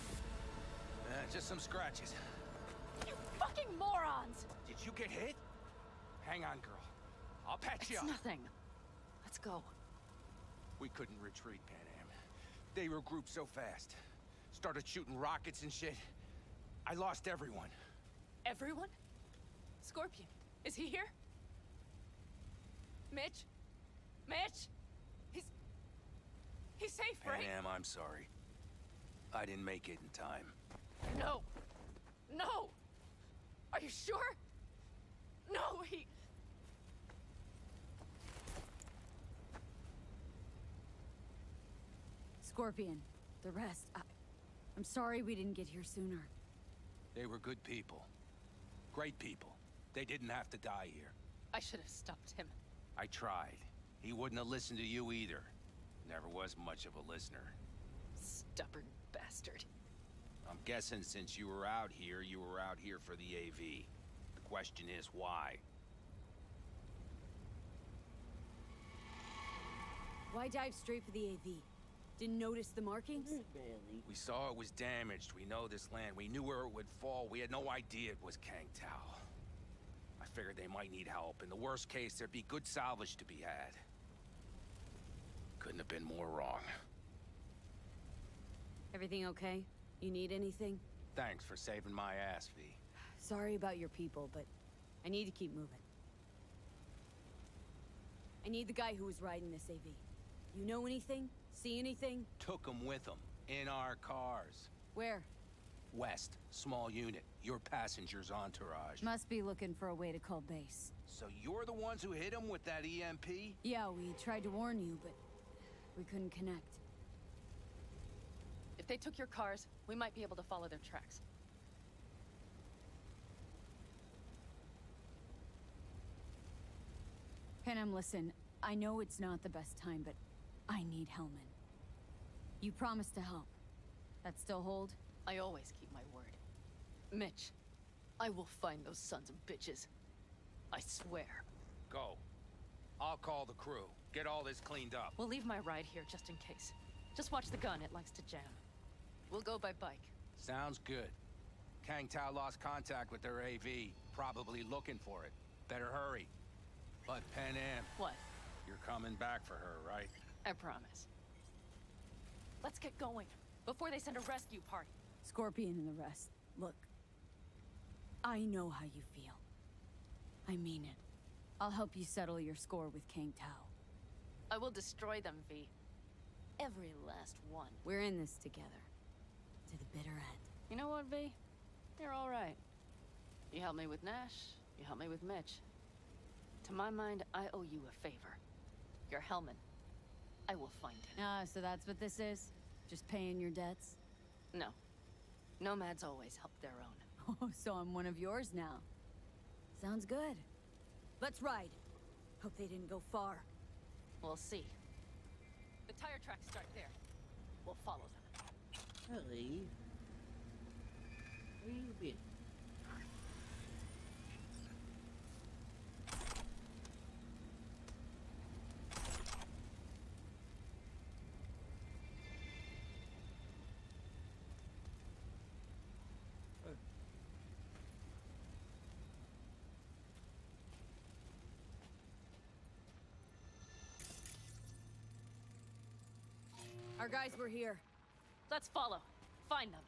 Just some scratches. You fucking morons! Did you get hit? Hang on, girl. I'll patch you It's up. nothing. Let's go. We couldn't retreat, Pan Am. They regrouped so fast. Started shooting rockets and shit. I lost everyone. Everyone? Scorpion, is he here? Mitch? Mitch? He's safe, right? Pan Am, I'm sorry. I didn't make it in time. No! No! Are you sure? No, he... Scorpion, the rest, I'm sorry we didn't get here sooner. They were good people. Great people. They didn't have to die here. I should have stopped him. I tried. He wouldn't have listened to you either. Never was much of a listener. Stubborn bastard. I'm guessing since you were out here for the AV. The question is, why? Why dive straight for the AV? Didn't notice the markings? We saw it was damaged. We know this land. We knew where it would fall. We had no idea it was Kang Tao. I figured they might need help. In the worst case, there'd be good salvage to be had. Couldn't have been more wrong. Everything okay? You need anything? Thanks for saving my ass, V. Sorry about your people, but I need to keep moving. I need the guy who was riding this AV. You know anything? See anything? Took them with them. In our cars. Where? West. Small unit. Your passenger's entourage. Must be looking for a way to call base. So you're the ones who hit him with that EMP? Yeah, we tried to warn you, but we couldn't connect. If they took your cars, we might be able to follow their tracks. Panem, listen, I know it's not the best time, but I need Hellman. You promised to help. That still hold? I always keep my word. Mitch, I will find those sons of bitches. I swear. Go. I'll call the crew. Get all this cleaned up. We'll leave my ride here just in case. Just watch the gun, it likes to jam. We'll go by bike. Sounds good. Kang Tao lost contact with their AV. Probably looking for it. Better hurry. But Pan Am... What? You're coming back for her, right? I promise. Let's get going, before they send a rescue party. Scorpion and the rest. Look. I know how you feel. I mean it. I'll help you settle your score with Kang Tao. I will destroy them, V. Every last one. We're in this together. To the bitter end. You know what, V? You're all right. You helped me with Nash. You helped me with Mitch. To my mind, I owe you a favor. Your Hellman. I will find him. Ah, so that's what this is? Just paying your debts? No. Nomads always help their own. Oh, so I'm one of yours now. Sounds good. Let's ride. Hope they didn't go far. We'll see. The tire tracks start there. We'll follow them. Hurry. Where you been? Our guys were here. Let's follow. Find them.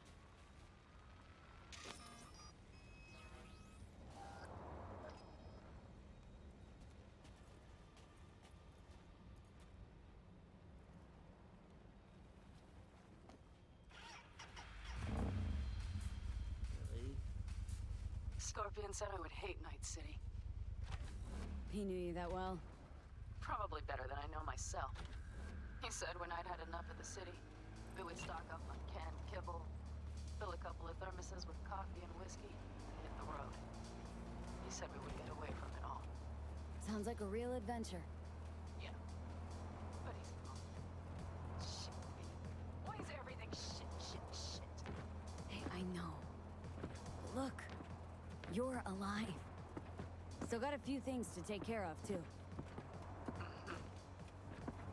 Scorpion said I would hate Night City. He knew you that well? Probably better than I know myself. He said when I'd had enough of the city, we would stock up on canned kibble, fill a couple of thermoses with coffee and whiskey, and hit the road. He said we would get away from it all. Sounds like a real adventure. Yeah. But he's wrong. Shit. Why is everything shit, shit, You're alive. Still got a few things to take care of, too.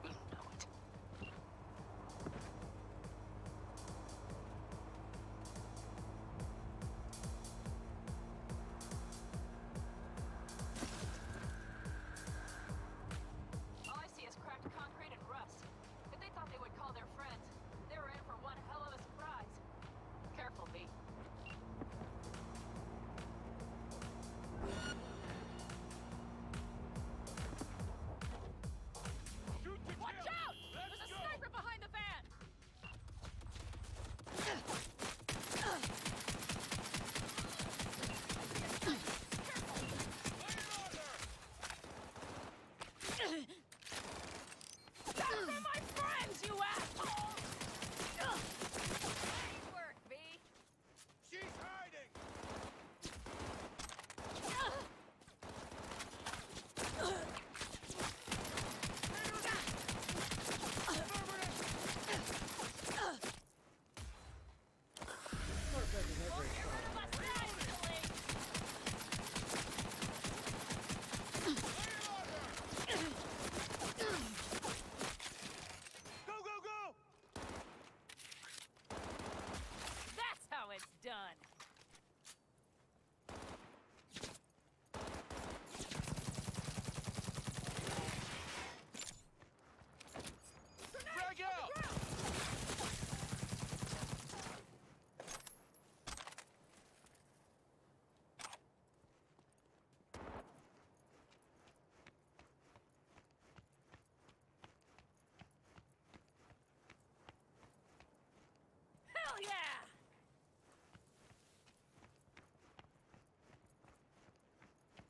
You know it. All I see is cracked concrete and rust. If they thought they would call their friends, they were in for one hell of a surprise. Careful, V. Watch out! There's a sniper behind the van! That's for my friends, you asshole! Nice work, V. She's hiding! Go, go, go! That's how it's done. Frag out! Hell yeah!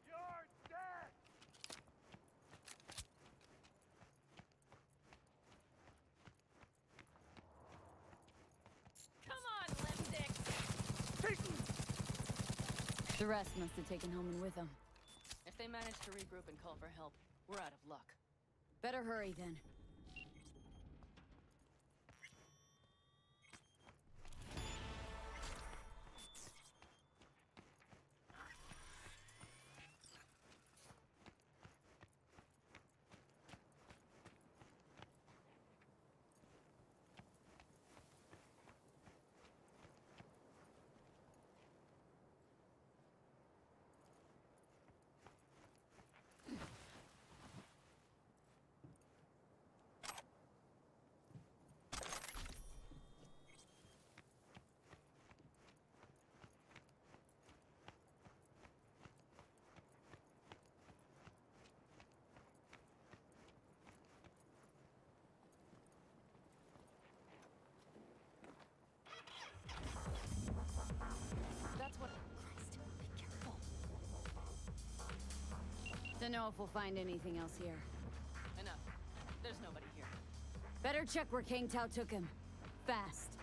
You're dead! Come on, lipstick! The rest must have taken Hellman with them. If they manage to regroup and call for help, we're out of luck. Better hurry, then. That's what... Christ, be careful. Don't know if we'll find anything else here. Enough. There's nobody here. Better check where Kang Tao took him. Fast.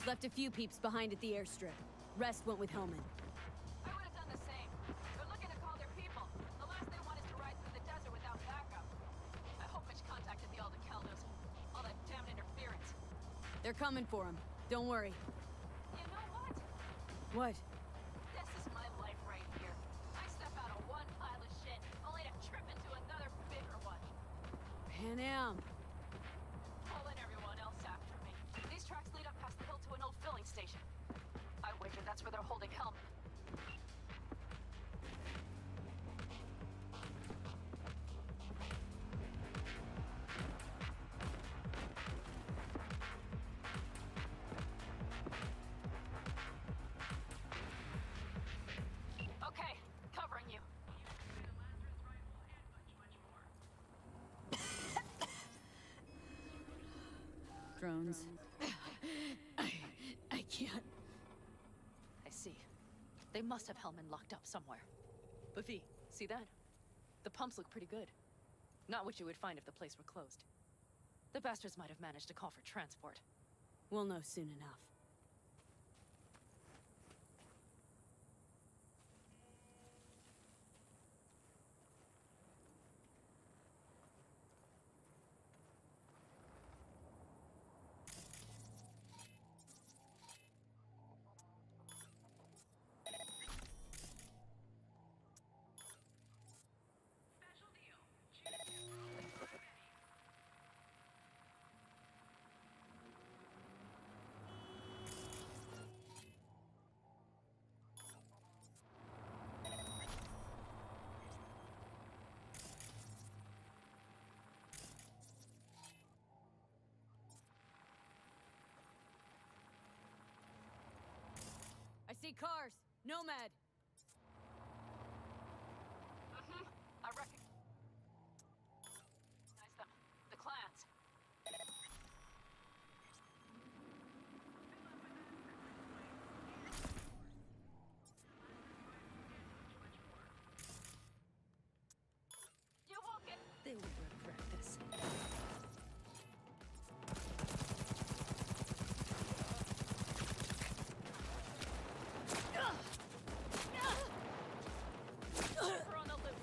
Left a few peeps behind at the airstrip. Rest went with Hellman. I would have done the same. They're looking to call their people. The last they want is to ride through the desert without backup. I hope Mitch contacted the Aldecaldos. All that damn interference. They're coming for him. Don't worry. You know what? What? This is my life right here. I step out of one pile of shit, only to trip into another bigger one. Pan Am. Pulling everyone else after me. These tracks lead up past the hill to an old filling station. I wager that's where they're holding Helm. Okay, covering you. Drones. I can't. I see. They must have Hellman locked up somewhere. But V, see that? The pumps look pretty good. Not what you would find if the place were closed. The bastards might have managed to call for transport. We'll know soon enough. see cars. Nomad. I recognize them. The clans. You won't get. They will regret this. We're on the loose.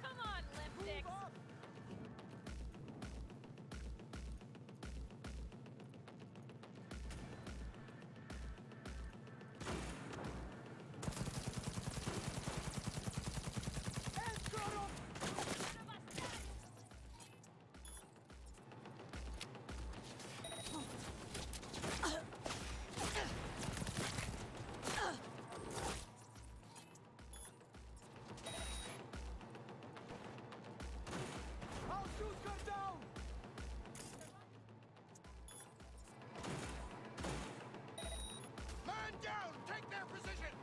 Come on, lipsticks. Man down! Take their position!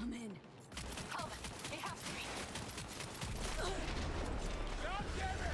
I'm in. Calvin, it has to be. God damn it!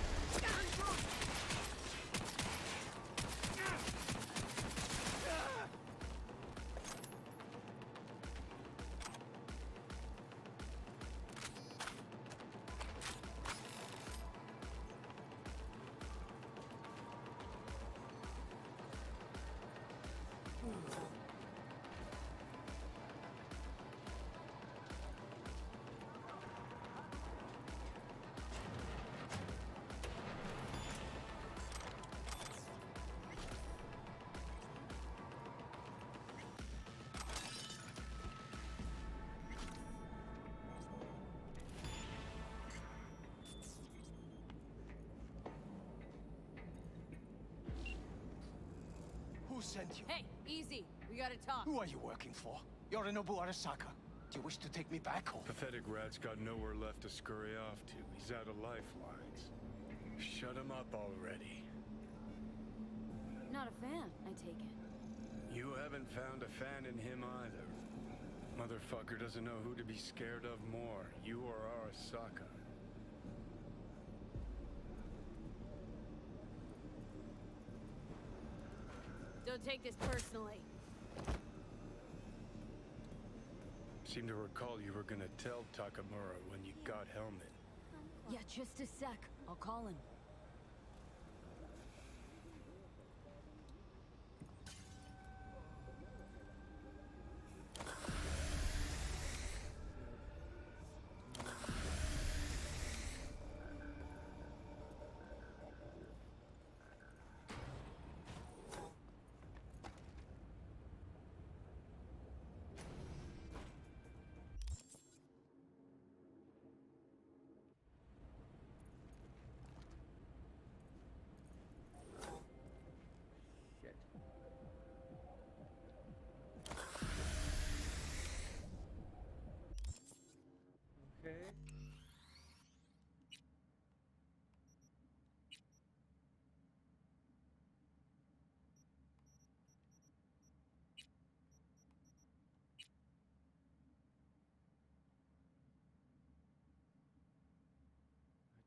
Who sent you? Hey, easy. We gotta talk. Who are you working for? Yorinobu Arasaka. Do you wish to take me back home? Pathetic rat's got nowhere left to scurry off to. He's out of lifelines. Shut him up already. Not a fan, I take it. You haven't found a fan in him either. Motherfucker doesn't know who to be scared of more, you or Arasaka. Don't take this personally. Seem to recall you were gonna tell Takamura when you got Helmet. Yeah, just a sec. I'll call him. Shit. Okay.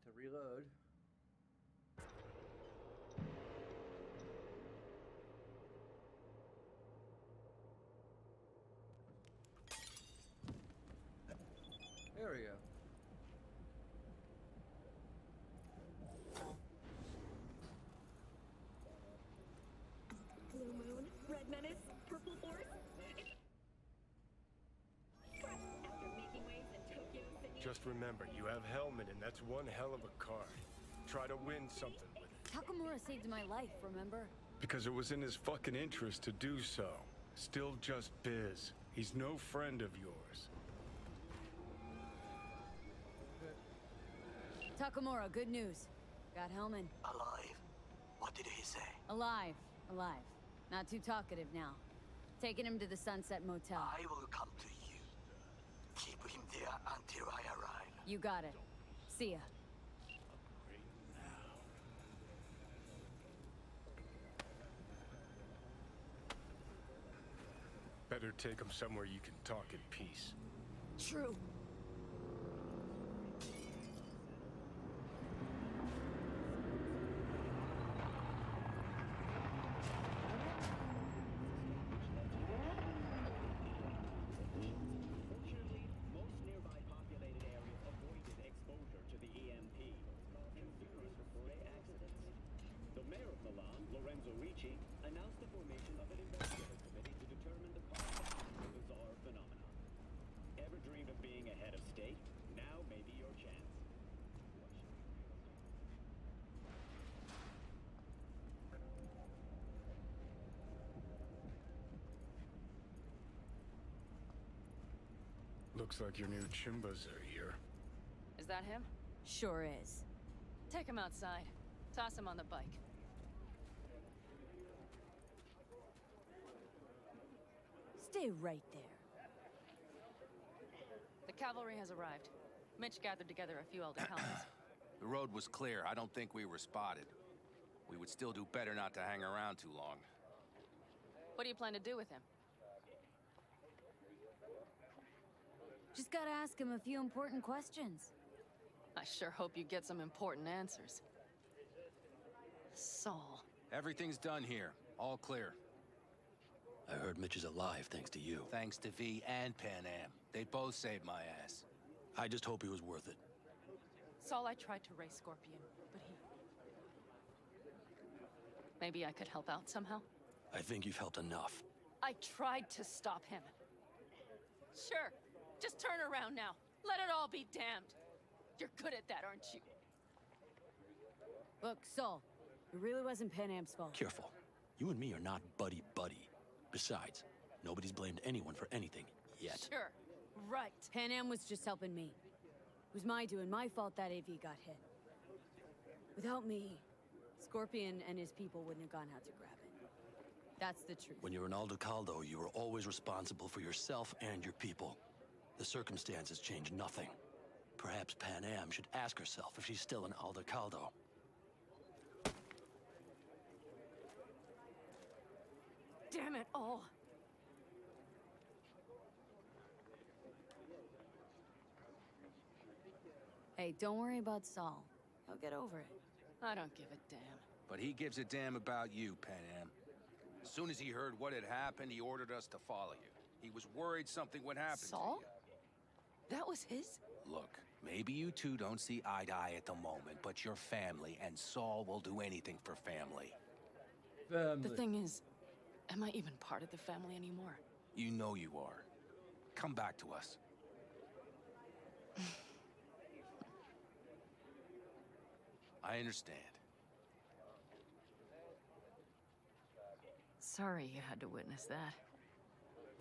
To reload. There we go. Blue Moon, Red Menace, Purple Force. After making waves in Tokyo City. Just remember, you have Helmet and that's one hell of a card. Try to win something with it. Takamura saved my life, remember? Because it was in his fucking interest to do so. Still just Biz. He's no friend of yours. Takamura, good news. Got Hellman. Alive. What did he say? Alive. Alive. Not too talkative now. Taking him to the Sunset Motel. I will come to you. Keep him there until I arrive. You got it. See ya. Better take him somewhere you can talk in peace. True. Fortunately, most nearby populated areas avoided exposure to the EMP. Infurious for stray accidents. The mayor of Milan, Lorenzo Ricci, announced the formation of an investigative committee to determine the cause of the bizarre phenomenon. Ever dreamed of being a head of state? Now may be your chance. Looks like your new Chimbas are here. Is that him? Sure is. Take him outside. Toss him on the bike. Stay right there. The cavalry has arrived. Mitch gathered together a few elder helmets. The road was clear. I don't think we were spotted. We would still do better not to hang around too long. What do you plan to do with him? Just gotta ask him a few important questions. I sure hope you get some important answers. Saul. Everything's done here. All clear. I heard Mitch is alive thanks to you. Thanks to V and Pan Am. They both saved my ass. I just hope he was worth it. Saul, I tried to raise Scorpion, but he... Maybe I could help out somehow? I think you've helped enough. I tried to stop him. Sure. Just turn around now. Let it all be damned. You're good at that, aren't you? Look, Saul, it really wasn't Pan Am's fault. Careful. You and me are not buddy-buddy. Besides, nobody's blamed anyone for anything yet. Sure. Right. Pan Am was just helping me. It was my doing, my fault that AV got hit. Without me, Scorpion and his people wouldn't have gone out to grab it. That's the truth. When you're in Aldo Caldo, you are always responsible for yourself and your people. The circumstances change nothing. Perhaps Pan Am should ask herself if she's still in Aldo Caldo. Oh. Hey, don't worry about Saul. He'll get over it. I don't give a damn. But he gives a damn about you, Panam. As soon as he heard what had happened, he ordered us to follow you. He was worried something would happen Saul? to you. That was his? Look, maybe you two don't see eye to eye at the moment, but you're family, and Saul will do anything for family. The thing is, am I even part of the family anymore? You know you are. Come back to us. I understand. Sorry you had to witness that.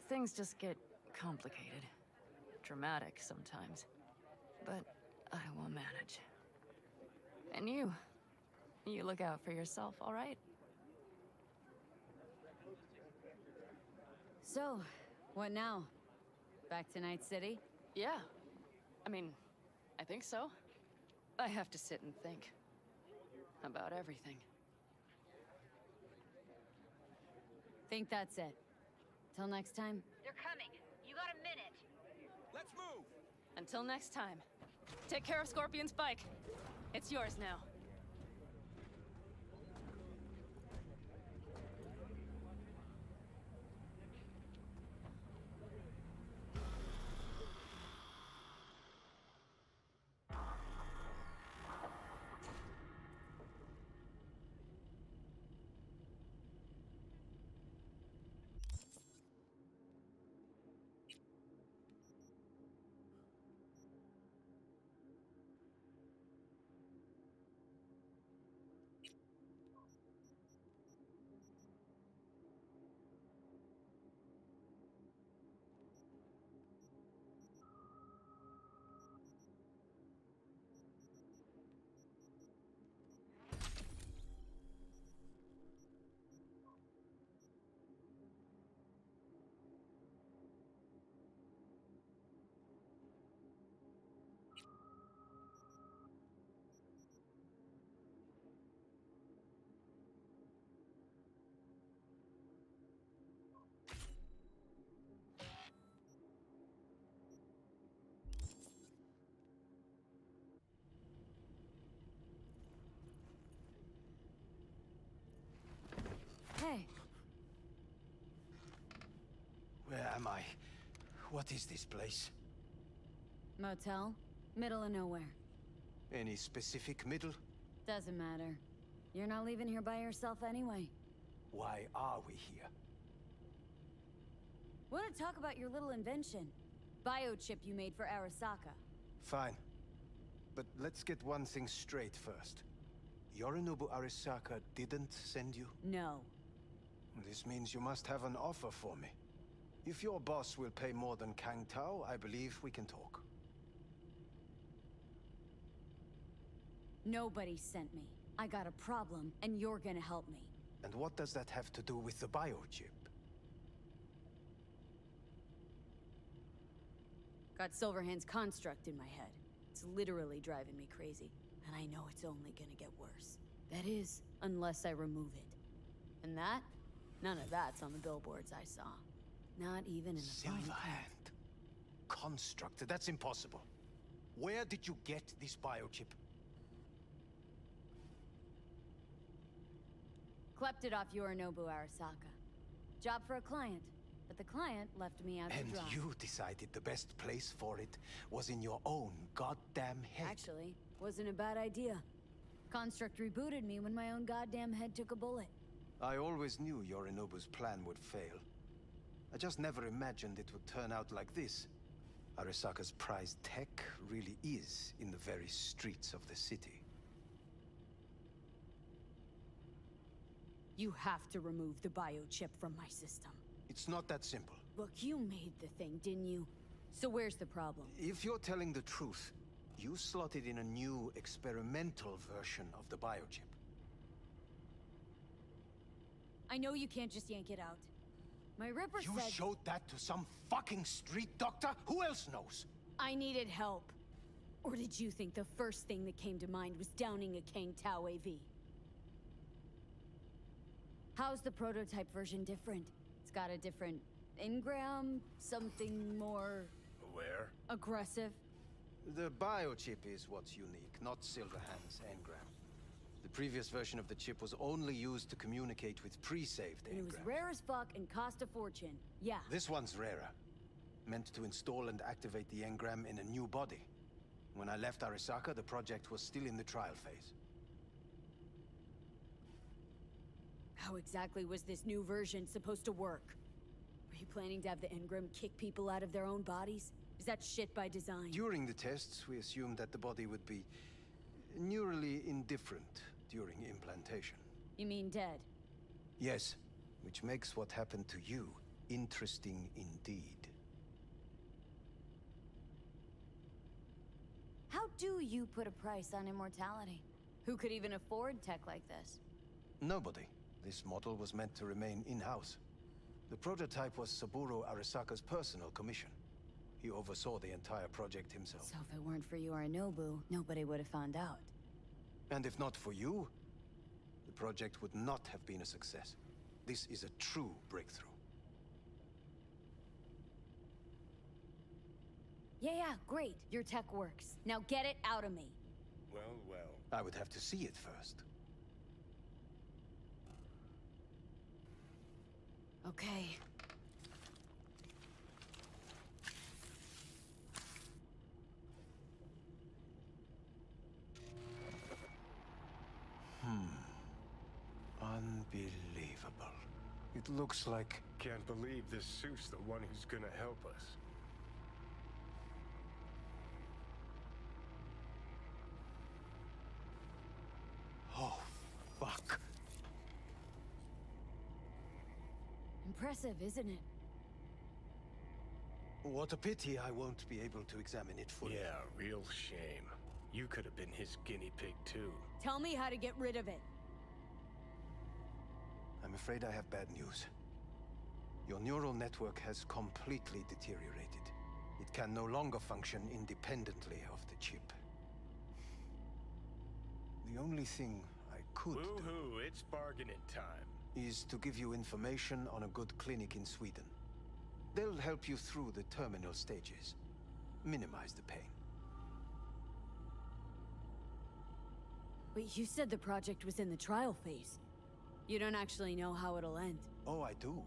Things just get complicated. Dramatic sometimes. But I will manage. And you look out for yourself, all right? So, what now? Back to Night City? Yeah. I mean, I think so. I have to sit and think. About everything. Think that's it. Till next time? They're coming. You got a minute. Let's move! Until next time. Take care of Scorpion's bike. It's yours now. Hey. Where am I? What is this place? Motel? Middle of nowhere. Any specific middle? Doesn't matter. You're not leaving here by yourself anyway. Why are we here? Want to talk about your little invention? Biochip you made for Arasaka. Fine. But let's get one thing straight first. Yorinobu Arasaka didn't send you? No. This means you must have an offer for me. If your boss will pay more than Kang Tao, I believe we can talk. Nobody sent me. I got a problem, and you're gonna help me. And what does that have to do with the biochip? Got Silverhand's construct in my head. It's literally driving me crazy. And I know it's only gonna get worse. That is, unless I remove it. And that? None of that's on the billboards I saw. Not even in the fine print. Silverhand. Construct? That's impossible. Where did you get this biochip? Klept it off Yorinobu Arasaka. Job for a client. But the client left me out to And dry. you decided the best place for it was in your own goddamn head. Actually, wasn't a bad idea. Construct rebooted me when my own goddamn head took a bullet. I always knew Yorinobu's plan would fail. I just never imagined it would turn out like this. Arasaka's prized tech really is in the very streets of the city. You have to remove the biochip from my system. It's not that simple. Look, you made the thing, didn't you? So where's the problem? If you're telling the truth, you slotted in a new experimental version of the biochip. I know you can't just yank it out. My Ripper You said... showed that to some fucking street doctor? Who else knows? I needed help. Or did you think the first thing that came to mind was downing a Kang Tao AV? How's the prototype version different? It's got a different engram? Something more Where? aggressive? The biochip is what's unique, not Silverhand's engram. The previous version of the chip was only used to communicate with pre-saved And it was engrams. rare as fuck and cost a fortune. Yeah. This one's rarer. Meant to install and activate the engram in a new body. When I left Arasaka, the project was still in the trial phase. How exactly was this new version supposed to work? Were you planning to have the engram kick people out of their own bodies? Is that shit by design? During the tests, we assumed that the body would be neurally indifferent during implantation. You mean dead? Yes, which makes what happened to you interesting indeed. How do you put a price on immortality? Who could even afford tech like this? Nobody. This model was meant to remain in-house. The prototype was Saburo Arasaka's personal commission. He oversaw the entire project himself. So if it weren't for Yorinobu, nobody would have found out. And if not for you, the project would not have been a success. This is a true breakthrough. Yeah, great. Your tech works. Now get it out of me. Well, well. I would have to see it first. Okay. Unbelievable. It looks like... Can't believe this suit's the one who's gonna help us. Oh, fuck. Impressive, isn't it? What a pity I won't be able to examine it fully. Yeah, real shame. You could have been his guinea pig, too. Tell me how to get rid of it. I'm afraid I have bad news. Your neural network has completely deteriorated. It can no longer function independently of the chip. The only thing I could do Woohoo, it's bargaining time. is to give you information on a good clinic in Sweden. They'll help you through the terminal stages. Minimize the pain. But you said the project was in the trial phase. You don't actually know how it'll end. Oh, I do.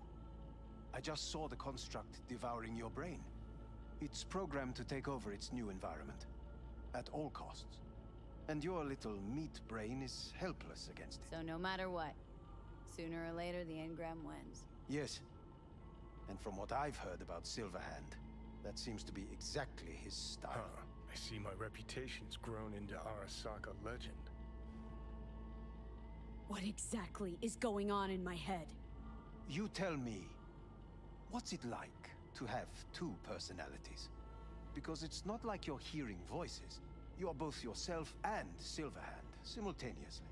I just saw the construct devouring your brain. It's programmed to take over its new environment. At all costs. And your little meat brain is helpless against it. So no matter what, sooner or later the engram wins. Yes. And from what I've heard about Silverhand, that seems to be exactly his style. Huh. I see my reputation's grown into Arasaka legend. What exactly is going on in my head? You tell me, what's it like to have two personalities? Because it's not like you're hearing voices. You're both yourself and Silverhand, simultaneously.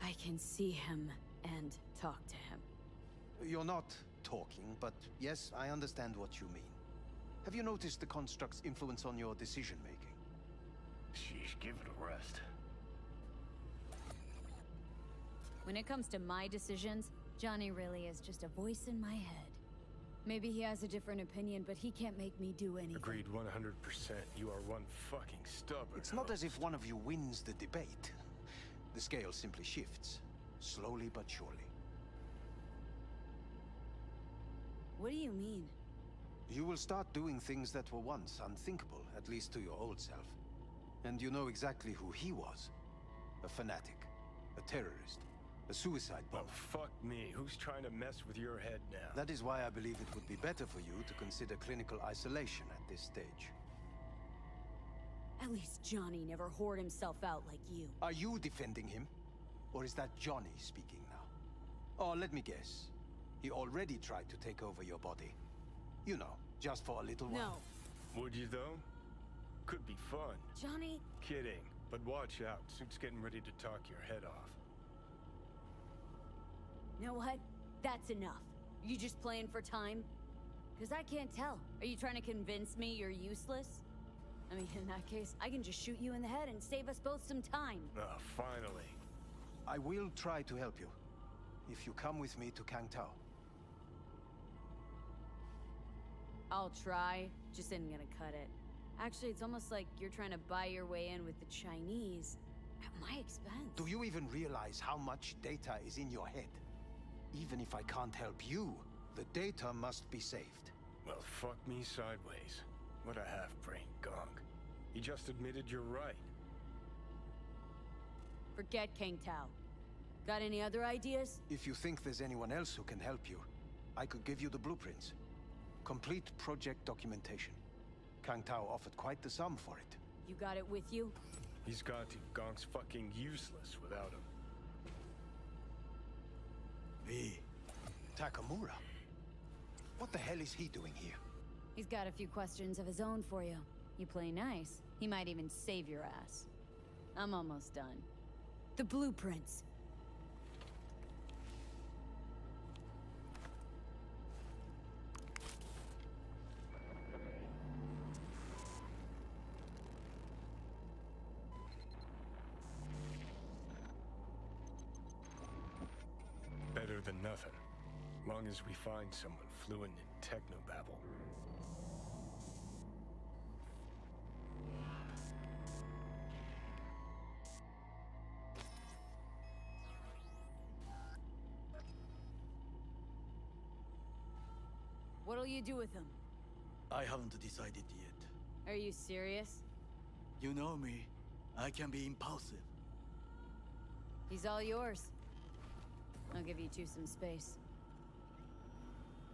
I can see him and talk to him. You're not talking, but yes, I understand what you mean. Have you noticed the construct's influence on your decision-making? Sheesh, give it a rest. When it comes to my decisions, Johnny really is just a voice in my head. Maybe he has a different opinion, but he can't make me do anything. Agreed 100%. You are one fucking stubborn. It's not as if one of you wins the debate. The scale simply shifts, slowly but surely. What do you mean? You will start doing things that were once unthinkable, at least to your old self. And you know exactly who he was. A fanatic, a terrorist, a suicide bomber. Oh, fuck me. Who's trying to mess with your head now? That is why I believe it would be better for you to consider clinical isolation at this stage. At least Johnny never whored himself out like you. Are you defending him? Or is that Johnny speaking now? Oh, let me guess. He already tried to take over your body. You know, just for a little while. No. Would you, though? Could be fun. Johnny? Kidding. But watch out. Suit's getting ready to talk your head off. You know what? That's enough. You just playing for time? Because I can't tell. Are you trying to convince me you're useless? In that case, I can just shoot you in the head and save us both some time. Oh, finally. I will try to help you. If you come with me to Kangtao. I'll try, just isn't gonna cut it. Actually, it's almost like you're trying to buy your way in with the Chinese at my expense. Do you even realize how much data is in your head? Even if I can't help you, the data must be saved. Well, fuck me sideways. What a half-brained gong. He just admitted you're right. Forget Kang Tao. Got any other ideas? If you think there's anyone else who can help you, I could give you the blueprints. Complete project documentation. Kang Tao offered quite the sum for it. You got it with you? He's got to. Gong's fucking useless without him. V. Takamura? What the hell is he doing here? He's got a few questions of his own for you. You play nice, he might even save your ass. I'm almost done. The blueprints. Better than nothing. Long as we find someone fluent in technobabble. What'll you do with him? I haven't decided yet. Are you serious? You know me. I can be impulsive. He's all yours. I'll give you two some space.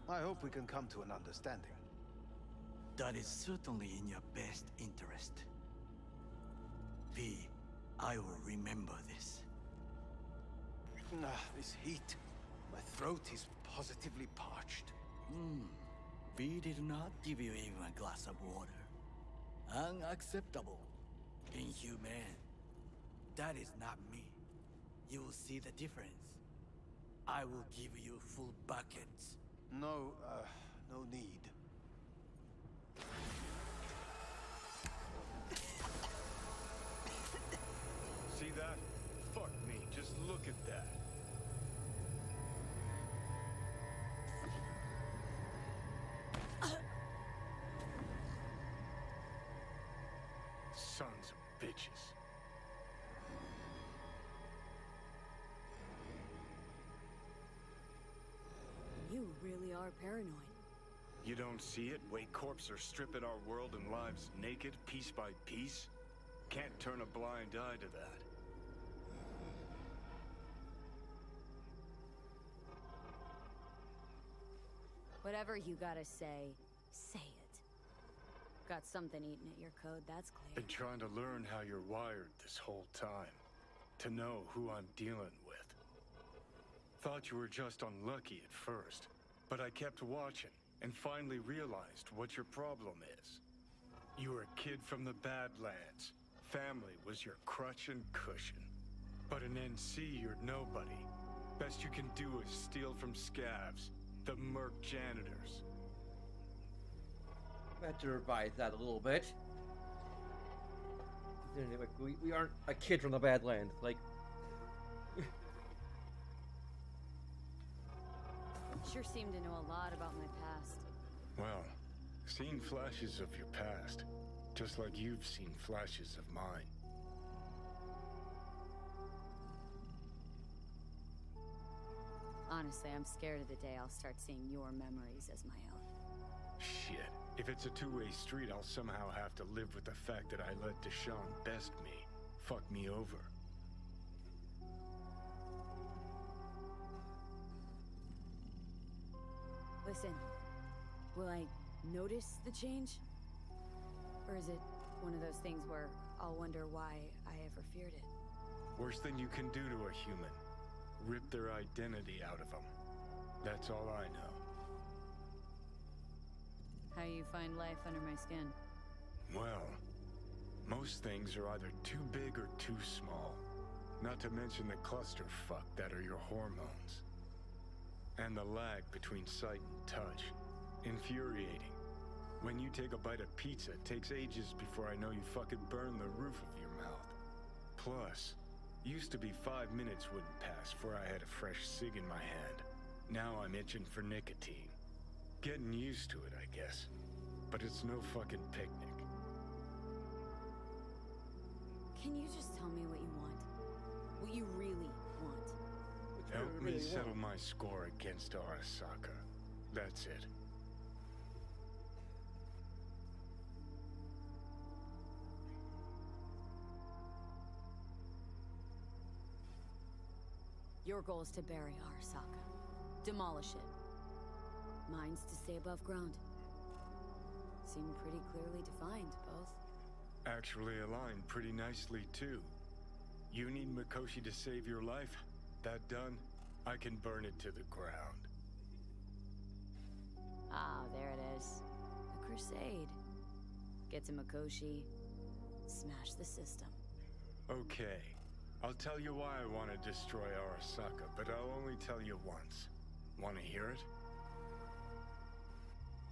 I hope we can come to an understanding. That is certainly in your best interest. V, I will remember this. This heat. My throat is positively parched. V did not give you even a glass of water. Unacceptable. Inhumane. That is not me. You will see the difference. I will give you full buckets. No, no need. See that? Fuck me, just look at that. Sons of bitches. You really are paranoid. You don't see it? Way corps are stripping our world and lives naked, piece by piece? Can't turn a blind eye to that. Whatever you gotta say, say it. Got something eating at your code, that's clear. Been trying to learn how you're wired this whole time. To know who I'm dealing with. Thought you were just unlucky at first, but I kept watching and finally realized what your problem is. You were a kid from the Badlands. Family was your crutch and cushion. But in NC, you're nobody. Best you can do is steal from scavs, the merc janitors. I had to revise that a little bit. We aren't a kid from the Badlands. Like, Sure seem to know a lot about my past. Well, seen flashes of your past, just like you've seen flashes of mine. Honestly, I'm scared of the day I'll start seeing your memories as my own. Shit. If it's a two-way street, I'll somehow have to live with the fact that I let Deshaun best me. Fuck me over. Listen, will I notice the change? Or is it one of those things where I'll wonder why I ever feared it? Worst thing you can do to a human. Rip their identity out of them. That's all I know. How you find life under my skin? Well, most things are either too big or too small. Not to mention the clusterfuck that are your hormones. And the lag between sight and touch. Infuriating. When you take a bite of pizza, it takes ages before I know you fucking burn the roof of your mouth. Plus, Used to be 5 minutes wouldn't pass before I had a fresh cig in my hand. Now I'm itching for nicotine. Getting used to it, I guess. But it's no fucking picnic. Can you just tell me what you want? What you really want? Help me settle my score against Arasaka. That's it. Your goal is to bury Arasaka. Demolish it. Mine's to stay above ground. Seem pretty clearly defined, both. Actually aligned pretty nicely, too. You need Mikoshi to save your life? That done, I can burn it to the ground. Ah, there it is. A crusade. Get to Mikoshi, smash the system. Okay. I'll tell you why I want to destroy Arasaka, but I'll only tell you once. Want to hear it?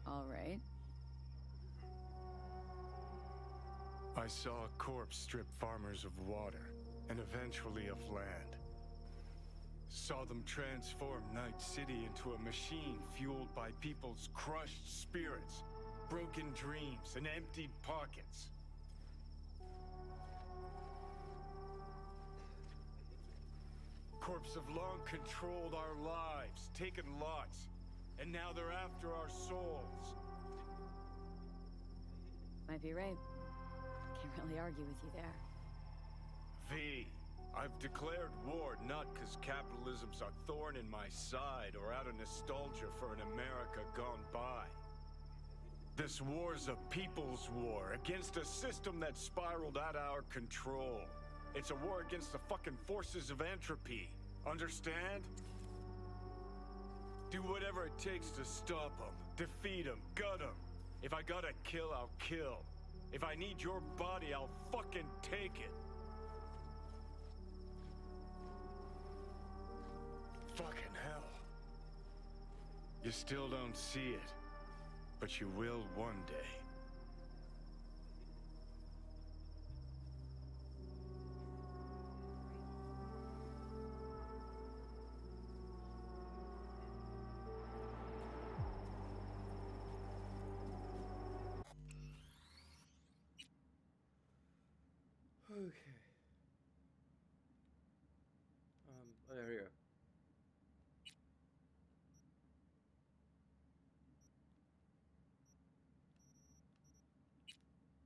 All right. I saw a corpse strip farmers of water, and eventually of land. Saw them transform Night City into a machine fueled by people's crushed spirits, broken dreams, and emptied pockets. Corps have long controlled our lives, taken lots, and now they're after our souls. Might be right. Can't really argue with you there. V, I've declared war not because capitalism's a thorn in my side or out of nostalgia for an America gone by. This war's a people's war against a system that spiraled out of our control. It's a war against the fucking forces of entropy. Understand? Do whatever it takes to stop them, defeat them, gut them. If I gotta kill, I'll kill. If I need your body, I'll fucking take it. Fucking hell. You still don't see it, but you will one day. Okay. There we go.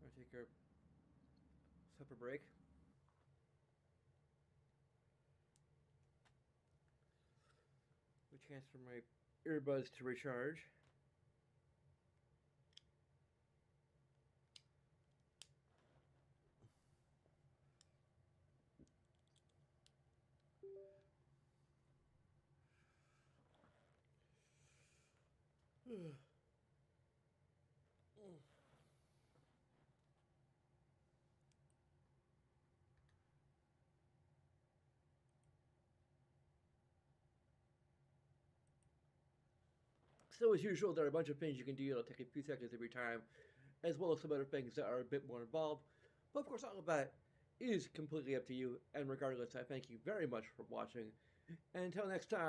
I'll take our supper break. A chance for my earbuds to recharge. So as usual, there are a bunch of things you can do that'll take a few seconds every time, as well as some other things that are a bit more involved. But of course, all of that is completely up to you, and regardless, I thank you very much for watching. And until next time,